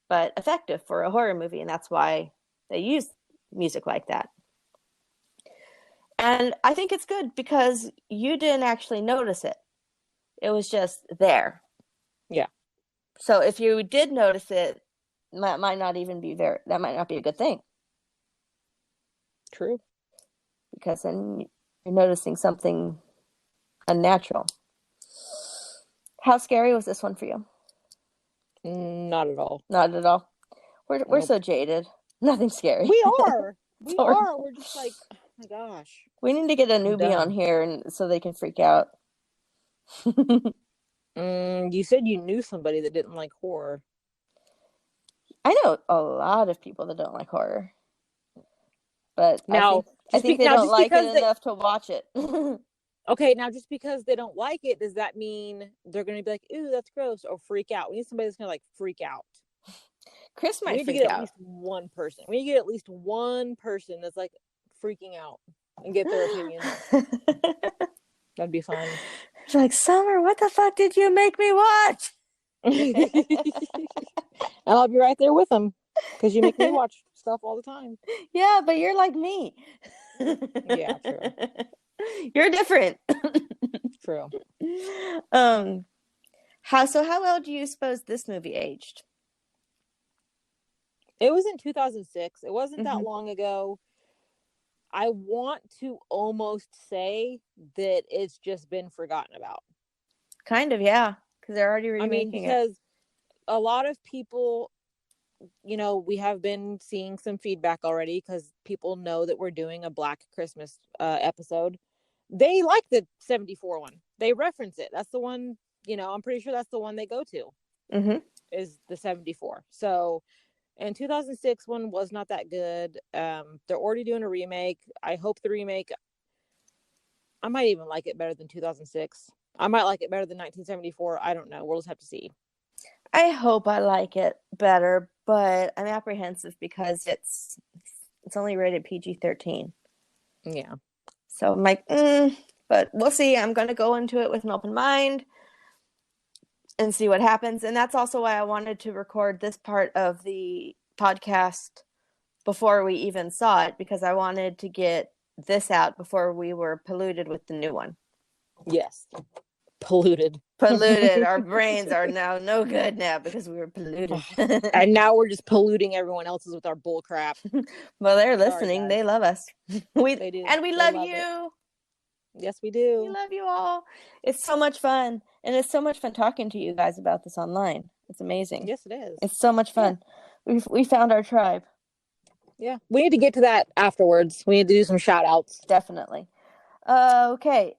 but effective for a horror movie, and that's why they use music like that. And I think it's good because you didn't actually notice it. It was just there. Yeah. So if you did notice it, that might not be a good thing. True. Because then you're noticing something unnatural. How scary was this one for you? Not at all. Not at all. We're Nope. so jaded. Nothing scary. We are. We Sorry. are. We're just like, oh my gosh. We need to get a newbie Dumb. on here so they can freak out. You said you knew somebody that didn't like horror. I know a lot of people that don't like horror. But Now, I think they don't like it they- enough to watch it. Okay, now just because they don't like it, does that mean they're going to be like, ooh, that's gross, or freak out? We need somebody that's going to like freak out. Chris We might need to freak get out. at least one person. We need to get at least one person that's like freaking out and get their opinion. That'd be fun. It's like, Summer, what the fuck did you make me watch? And I'll be right there with them because you make me watch stuff all the time. Yeah, but you're like me. Yeah, true. You're different. True. How well do you suppose this movie aged? It was in 2006. It wasn't that Mhm. long ago. I want to almost say that it's just been forgotten about. Kind of, yeah, because they're already I mean, remaking it. because a lot of people, you know, we have been seeing some feedback already because people know that we're doing a Black Christmas episode. They like the 74 one. They reference it. That's the one, you know, I'm pretty sure that's the one they go to Mm-hmm. is the 74. So, and 2006 one was not that good. They're already doing a remake. I hope the remake, I might even like it better than 2006. I might like it better than 1974. I don't know. We'll just have to see. I hope I like it better, but I'm apprehensive because it's only rated PG-13. Yeah. So I'm like, but we'll see. I'm going to go into it with an open mind and see what happens. And that's also why I wanted to record this part of the podcast before we even saw it, because I wanted to get this out before we were polluted with the new one. Yes. Polluted. Our brains are now no good now because we were polluted. And now we're just polluting everyone else's with our bull crap. Well, they're Sorry, listening. guys. They love us. They do. And we They love love you. Yes, we We do. love you all. It's so much fun. And it's so much fun talking to you guys about this online. It's amazing. Yes, it is. It's so much fun. We found our tribe. Yeah. We need to get to that afterwards. We need to do some shout outs. Definitely. Okay.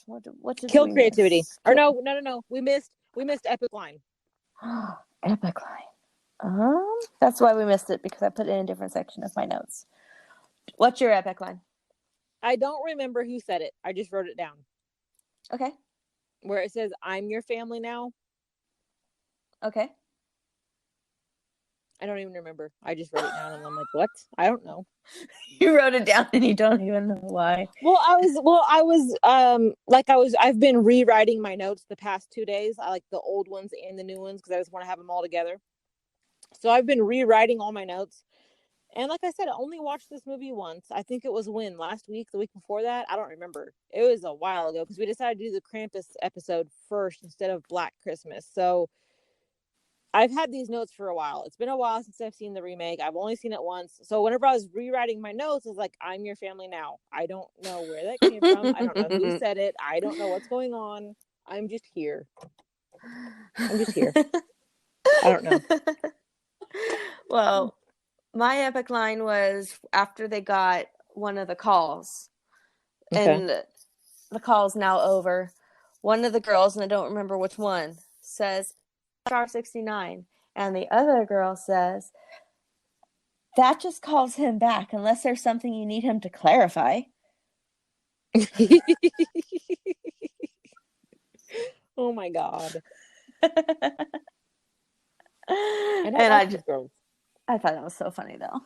What did Kill we creativity. miss? Or no. We missed epic line. Epic line. That's why we missed it, because I put it in a different section of my notes. What's your epic line? I don't remember who said it. I just wrote it down. Okay. Where it says, "I'm your family now." Okay. I don't even remember. I just wrote it down and I'm like, what? I don't know. You wrote it down and you don't even know why. I've been rewriting my notes the past 2 days. I like the old ones and the new ones because I just want to have them all together. So I've been rewriting all my notes. And like I said, I only watched this movie once. I think it was last week, the week before that. I don't remember. It was a while ago because we decided to do the Krampus episode first instead of Black Christmas. So I've had these notes for a while. It's been a while since I've seen the remake. I've only seen it once. So whenever I was rewriting my notes, I was like, "I'm your family now." I don't know where that came from. I don't know who said it. I don't know what's going on. I'm just here. I don't know. Well, my epic line was after they got one of the calls, and the call's now over. One of the girls, and I don't remember which one, says star 69, and the other girl says, "That just calls him back unless there's something you need him to clarify." Oh my god. I thought that was so funny though,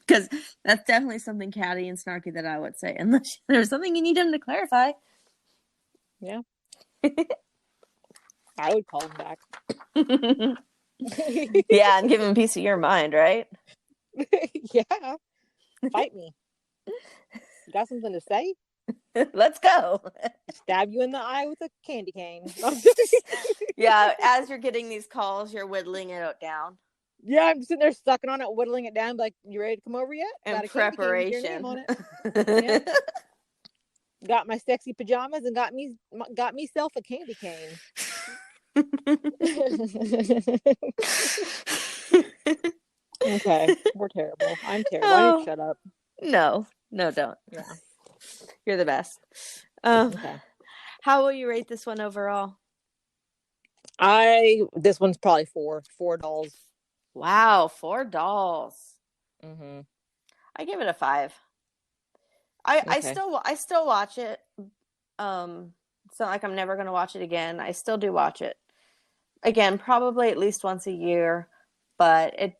because that's definitely something catty and snarky that I would say, unless there's something you need him to clarify. Yeah. I would call him back. Yeah, and give him a piece of your mind, right? Yeah. Fight me. You got something to say? Let's go. Stab you in the eye with a candy cane. Yeah, as you're getting these calls, you're whittling it down. Yeah, I'm sitting there sucking on it, whittling it down, like, "You ready to come over yet?" In got a preparation. Candy cane with your name on it. Yep. Got my sexy pajamas and got myself a candy cane. Okay, we're terrible. I'm terrible. I need to shut up. No, don't. Yeah, you're the best. Okay. How will you rate this one overall? This one's probably 4 dolls. Wow, 4 dolls. Mm-hmm. I give it a 5. I still watch it. It's not like I'm never going to watch it again. I still do watch it. Again, probably at least once a year, but it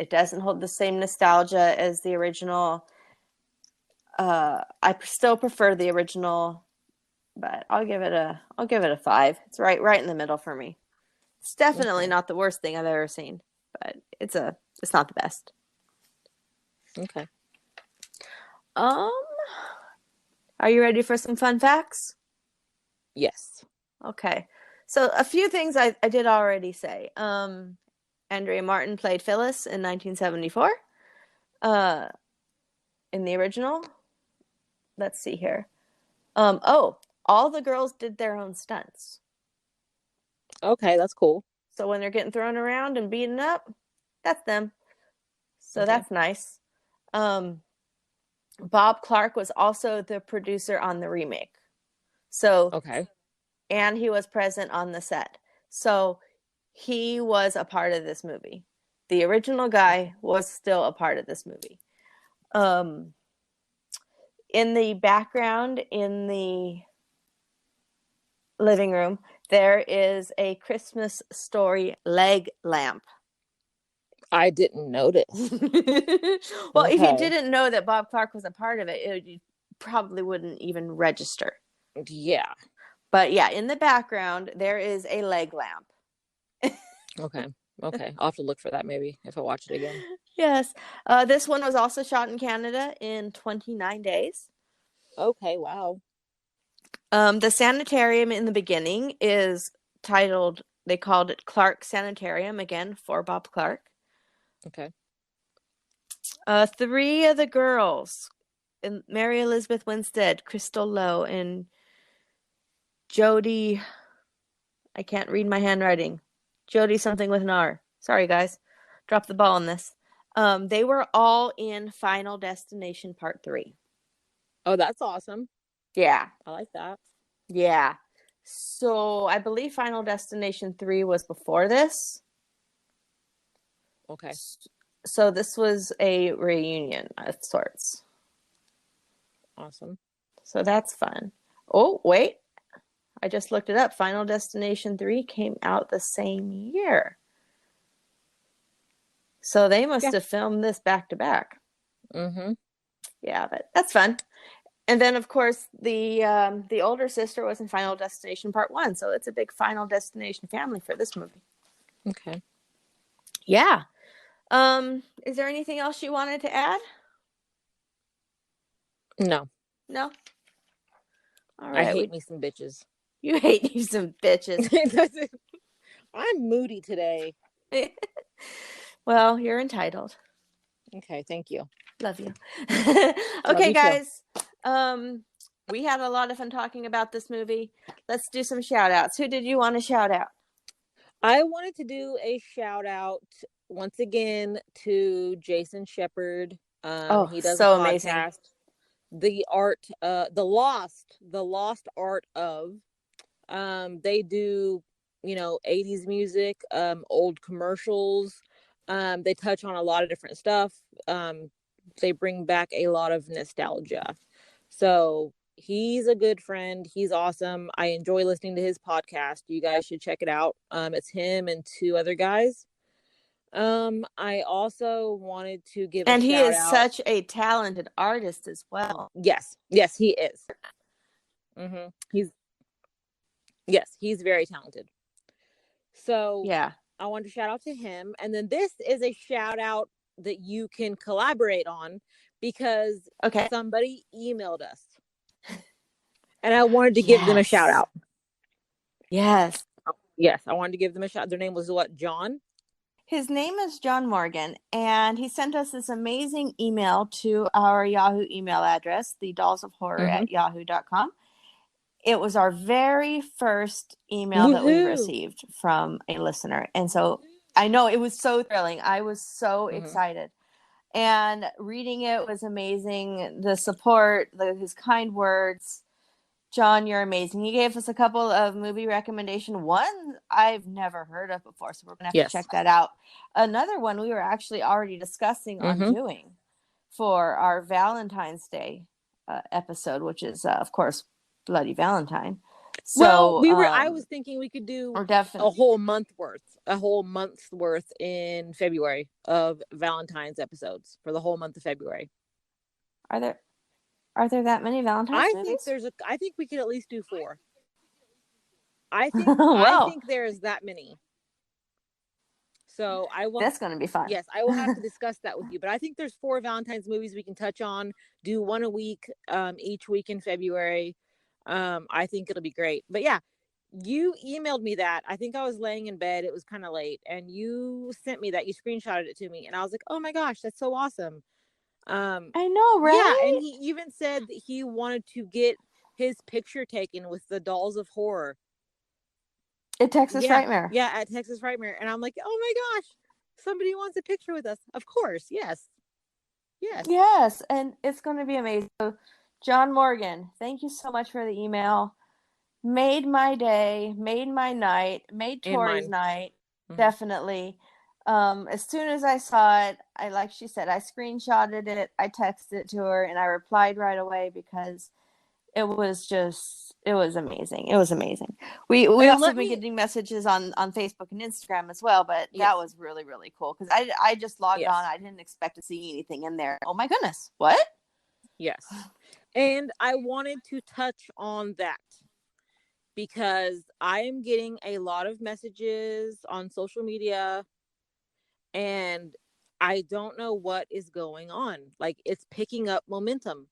doesn't hold the same nostalgia as the original. I still prefer the original, but I'll give it a 5. It's right in the middle for me. It's definitely not the worst thing I've ever seen, but it's not the best. Okay. Are you ready for some fun facts? Yes. Okay. So a few things I did already say. Andrea Martin played Phyllis in 1974. In the original. Let's see here. All the girls did their own stunts. Okay, that's cool. So when they're getting thrown around and beaten up, that's them. So that's nice. Bob Clark was also the producer on the remake. So and he was present on the set. So he was a part of this movie. The original guy was still a part of this movie. In the background, in the living room, there is a Christmas Story leg lamp. I didn't notice. Well, if you didn't know that Bob Clark was a part of it, you probably wouldn't even register. Yeah. But yeah, in the background, there is a leg lamp. Okay. I'll have to look for that maybe if I watch it again. Yes. This one was also shot in Canada in 29 days. Okay, wow. The sanitarium in the beginning is titled, they called it Clark Sanitarium, again, for Bob Clark. Okay. 3 of the girls, Mary Elizabeth Winstead, Crystal Lowe, and Jody, I can't read my handwriting. Jody something with an R. Sorry, guys. Dropped the ball on this. They were all in Final Destination Part 3. Oh, that's awesome. Yeah. I like that. Yeah. So I believe Final Destination 3 was before this. Okay. So this was a reunion of sorts. Awesome. So that's fun. Oh, wait. I just looked it up. Final Destination 3 came out the same year. So they must have filmed this back to back. Mm-hmm. Yeah, but that's fun. And then, of course, the older sister was in Final Destination Part 1. So it's a big Final Destination family for this movie. Okay. Yeah. Is there anything else you wanted to add? No. No? All I right. hate me some bitches. You hate you some bitches. I'm moody today. Well, you're entitled. Okay, thank you. Love you. Love Okay, you guys. We had a lot of fun talking about this movie. Let's do some shout outs. Who did you want to shout out? I wanted to do a shout out once again to Jason Shepard. He does so a podcast, amazing. The Lost Art of. They do, 80s music, old commercials. They touch on a lot of different stuff. They bring back a lot of nostalgia. So he's a good friend. He's awesome. I enjoy listening to his podcast. You guys should check it out. It's him and two other guys. I also wanted to give and a he shout is out. Such a talented artist as well. Yes, he is. Mm-hmm. He's very talented. So yeah, I wanted to shout out to him. And then this is a shout out that you can collaborate on because somebody emailed us. And I wanted to give them a shout out. Yes. Yes, I wanted to give them a shout out. Their name was what, John? His name is John Morgan, and he sent us this amazing email to our Yahoo email address, thedollsofhorror@yahoo.com. It was our very first email that we received from a listener. And so I know it was so thrilling. I was so excited. And reading it was amazing. The support, his kind words. John, you're amazing. He gave us a couple of movie recommendations. One I've never heard of before, so we're going to have to check that out. Another one we were actually already discussing on doing for our Valentine's Day episode, which is, of course, Bloody Valentine. So I was thinking we could do a whole month's worth in February of Valentine's episodes for the whole month of February. Are there that many Valentine's movies? I think we could at least do 4. I think there's that many. So that's going to be fun. Yes, I will have to discuss that with you. But I think there's 4 Valentine's movies we can touch on. Do one a week, each week in February. I think it'll be great. But yeah, you emailed me that. I think I was laying in bed. It was kind of late, and you sent me that. You screenshotted it to me, and I was like, "Oh my gosh, that's so awesome!" I know, right? Yeah, and he even said that he wanted to get his picture taken with the Dolls of Horror at Texas Frightmare. Yeah, at Texas Frightmare, and I'm like, "Oh my gosh, somebody wants a picture with us." Of course, yes, and it's going to be amazing. So, John Morgan, thank you so much for the email. Made my day, made my night, made Tori's night. Definitely. As soon as I saw it, like she said, I screenshotted it, I texted it to her, and I replied right away because it was amazing. It was amazing. We also been getting messages on Facebook and Instagram as well, but that was really, really cool because I just logged on. I didn't expect to see anything in there. Oh my goodness. What? Yes. And I wanted to touch on that because I am getting a lot of messages on social media and I don't know what is going on. Like, it's picking up momentum.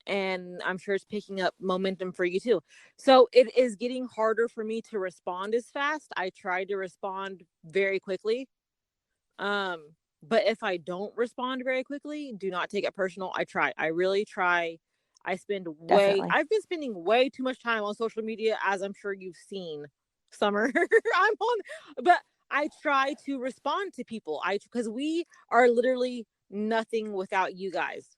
And I'm sure it's picking up momentum for you too. So it is getting harder for me to respond as fast. I tried to respond very quickly. But if I don't respond very quickly, do not take it personal. I really try. I've been spending way too much time on social media, as I'm sure you've seen. Summer, but I try to respond to people. Because we are literally nothing without you guys.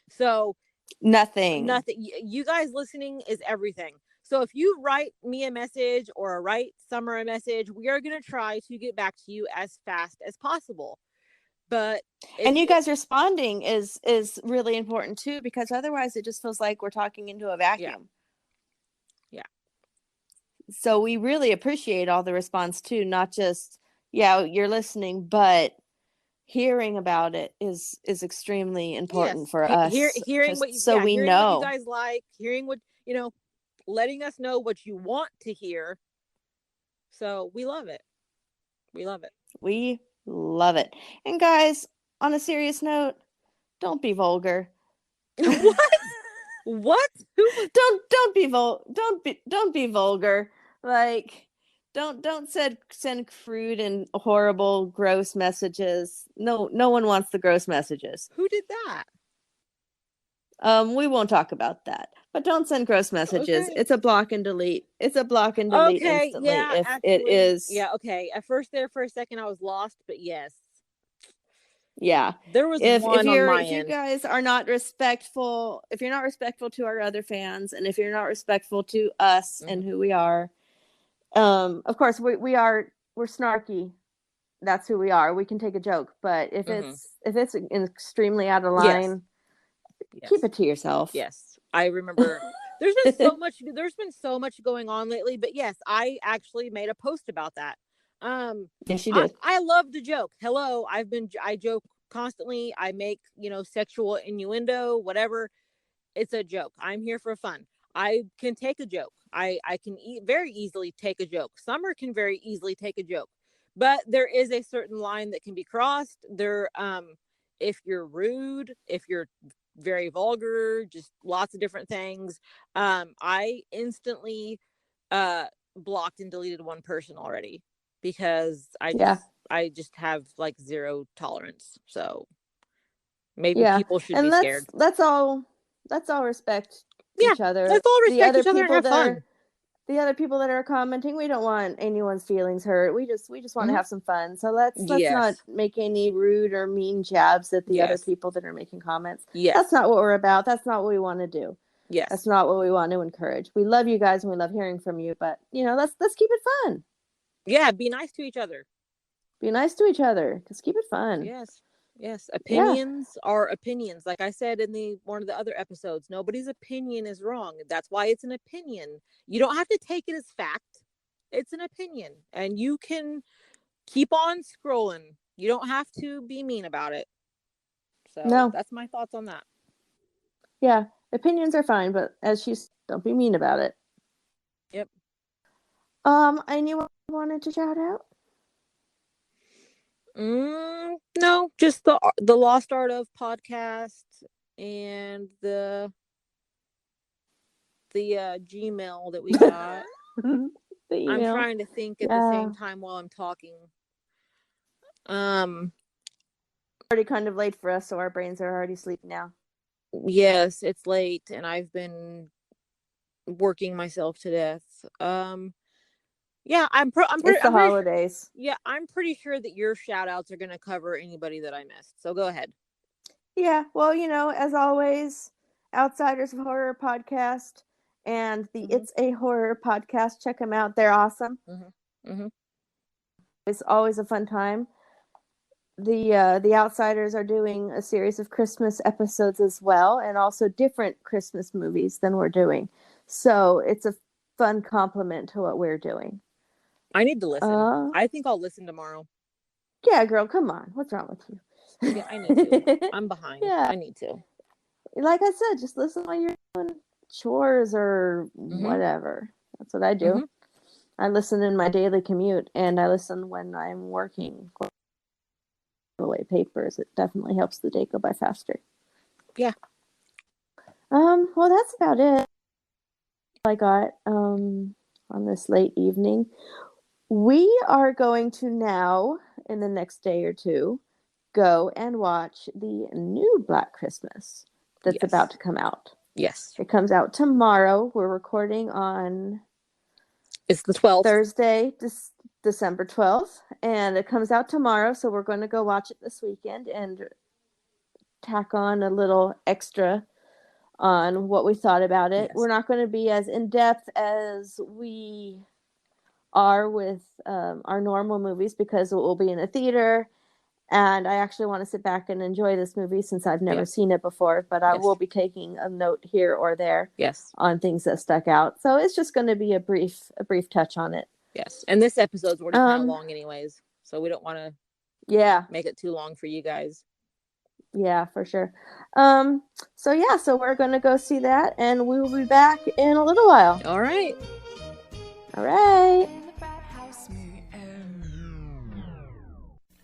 So Nothing. You guys listening is everything. So if you write me a message or write Summer a message, we are going to try to get back to you as fast as possible. But and you guys responding is really important too, because otherwise it just feels like we're talking into a vacuum. Yeah. So we really appreciate all the response too, not just, you're listening, but hearing about it is extremely important for us. Hearing what we hearing know what you guys like, hearing what, letting us know what you want to hear. So we love it. We love it. We love it. And guys, on a serious note, don't be vulgar. What? Don't be vulgar. Like, don't send crude and horrible, gross messages. No one wants the gross messages. Who did that? We won't talk about that. But don't send gross messages. Okay. It's a block and delete. It's a block and delete instantly. Yeah, if actually, it is. Yeah, okay. At first there for a second I was lost, but yes. Yeah. There was one on my end. If you guys are not respectful, if you're not respectful to our other fans, and if you're not respectful to us and who we are, of course we're snarky. That's who we are. We can take a joke, but if it's extremely out of line, keep it to yourself. Yes. I remember there's been so much going on lately, but yes, I actually made a post about that. Yes, you did. I love the joke. Hello, I joke constantly. I make, sexual innuendo, whatever. It's a joke. I'm here for fun. I can take a joke. I can very easily take a joke. Summer can very easily take a joke, but there is a certain line that can be crossed. If you're rude, if you're very vulgar, just lots of different things. I instantly blocked and deleted one person already, because I just have like zero tolerance. So maybe people should be scared. Let's all respect each other. Let's all respect each other and have fun. The other people that are commenting, we don't want anyone's feelings hurt. We just want to have some fun. So let's not make any rude or mean jabs at the other people that are making comments. Yes. That's not what we're about. That's not what we want to do. Yes. That's not what we want to encourage. We love you guys and we love hearing from you, but let's keep it fun. Yeah, be nice to each other. Be nice to each other. Just keep it fun. Yes. Opinions are opinions. Like I said in one of the other episodes, nobody's opinion is wrong. That's why it's an opinion. You don't have to take it as fact. It's an opinion, and you can keep on scrolling. You don't have to be mean about it. So that's my thoughts on that. Yeah, opinions are fine, but don't be mean about it. Yep. Anyone wanted to shout out? No, just the Lost Art of podcast and the Gmail that we got. I'm trying to think at the same time while I'm talking. Already kind of late for us, so our brains are already sleeping now. Yes, it's late, and I've been working myself to death. Yeah, it's the holidays. I'm pretty sure that your shout outs are going to cover anybody that I missed. So go ahead. Yeah, well, as always, Outsiders of Horror podcast and the It's a Horror podcast. Check them out. They're awesome. It's always a fun time. The Outsiders are doing a series of Christmas episodes as well, and also different Christmas movies than we're doing. So it's a fun complement to what we're doing. I need to listen. I think I'll listen tomorrow. Yeah, girl, come on. What's wrong with you? Yeah, I need to. I'm behind. Yeah. I need to. Like I said, just listen while you're doing chores or whatever. That's what I do. I listen in my daily commute, and I listen when I'm working. Away papers. It definitely helps the day go by faster. Yeah. Well, that's about it. I got on this late evening. We are going to now, in the next day or two, go and watch the new Black Christmas that's about to come out. Yes. It comes out tomorrow. We're recording on... It's the 12th. Thursday, December 12th. And it comes out tomorrow, so we're going to go watch it this weekend and tack on a little extra on what we thought about it. Yes. We're not going to be as in depth as we are with our normal movies because it will be in a theater. And I actually want to sit back and enjoy this movie since I've never seen it before. But I will be taking a note here or there on things that stuck out. So it's just going to be a brief touch on it. Yes. And this episode's already kind of long anyways. So we don't want to make it too long for you guys. Yeah, for sure. So we're going to go see that. And we will be back in a little while. All right. All right.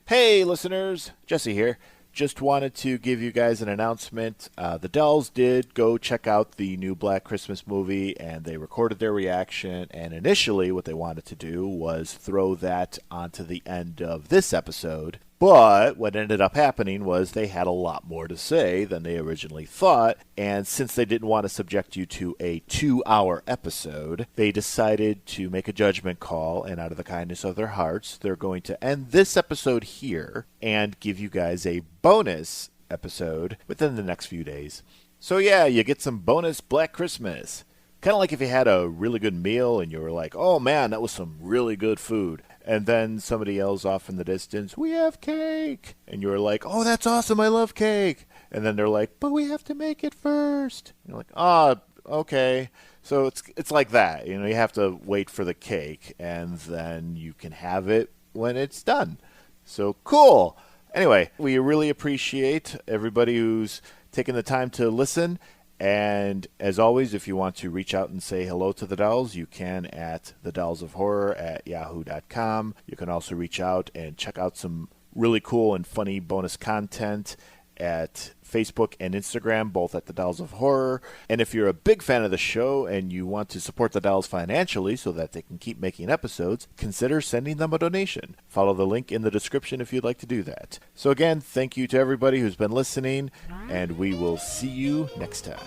Hey, listeners, Jesse here. Just wanted to give you guys an announcement. The Dells did go check out the new Black Christmas movie, and they recorded their reaction. And initially, what they wanted to do was throw that onto the end of this episode. But what ended up happening was they had a lot more to say than they originally thought, and since they didn't want to subject you to a 2-hour episode, they decided to make a judgment call, and out of the kindness of their hearts, they're going to end this episode here and give you guys a bonus episode within the next few days. So yeah, you get some bonus Black Christmas. Kind of like if you had a really good meal and you were like, oh man, that was some really good food. And then somebody yells off in the distance, we have cake. And you're like, oh, that's awesome, I love cake. And then they're like, but we have to make it first. And you're like, oh, okay. So it's like that. You know, you have to wait for the cake, and then you can have it when it's done. So cool. Anyway, we really appreciate everybody who's taken the time to listen. And as always, if you want to reach out and say hello to the Dolls, you can at thedolls@yahoo.com. You can also reach out and check out some really cool and funny bonus content at Facebook and Instagram, both at The Dolls of Horror. And if you're a big fan of the show and you want to support the Dolls financially so that they can keep making episodes, consider sending them a donation. Follow the link in the description if you'd like to do that. So again, thank you to everybody who's been listening, and we will see you next time.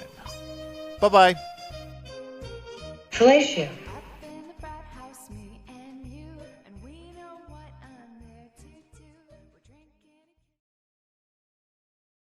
Bye-bye. Fellatio.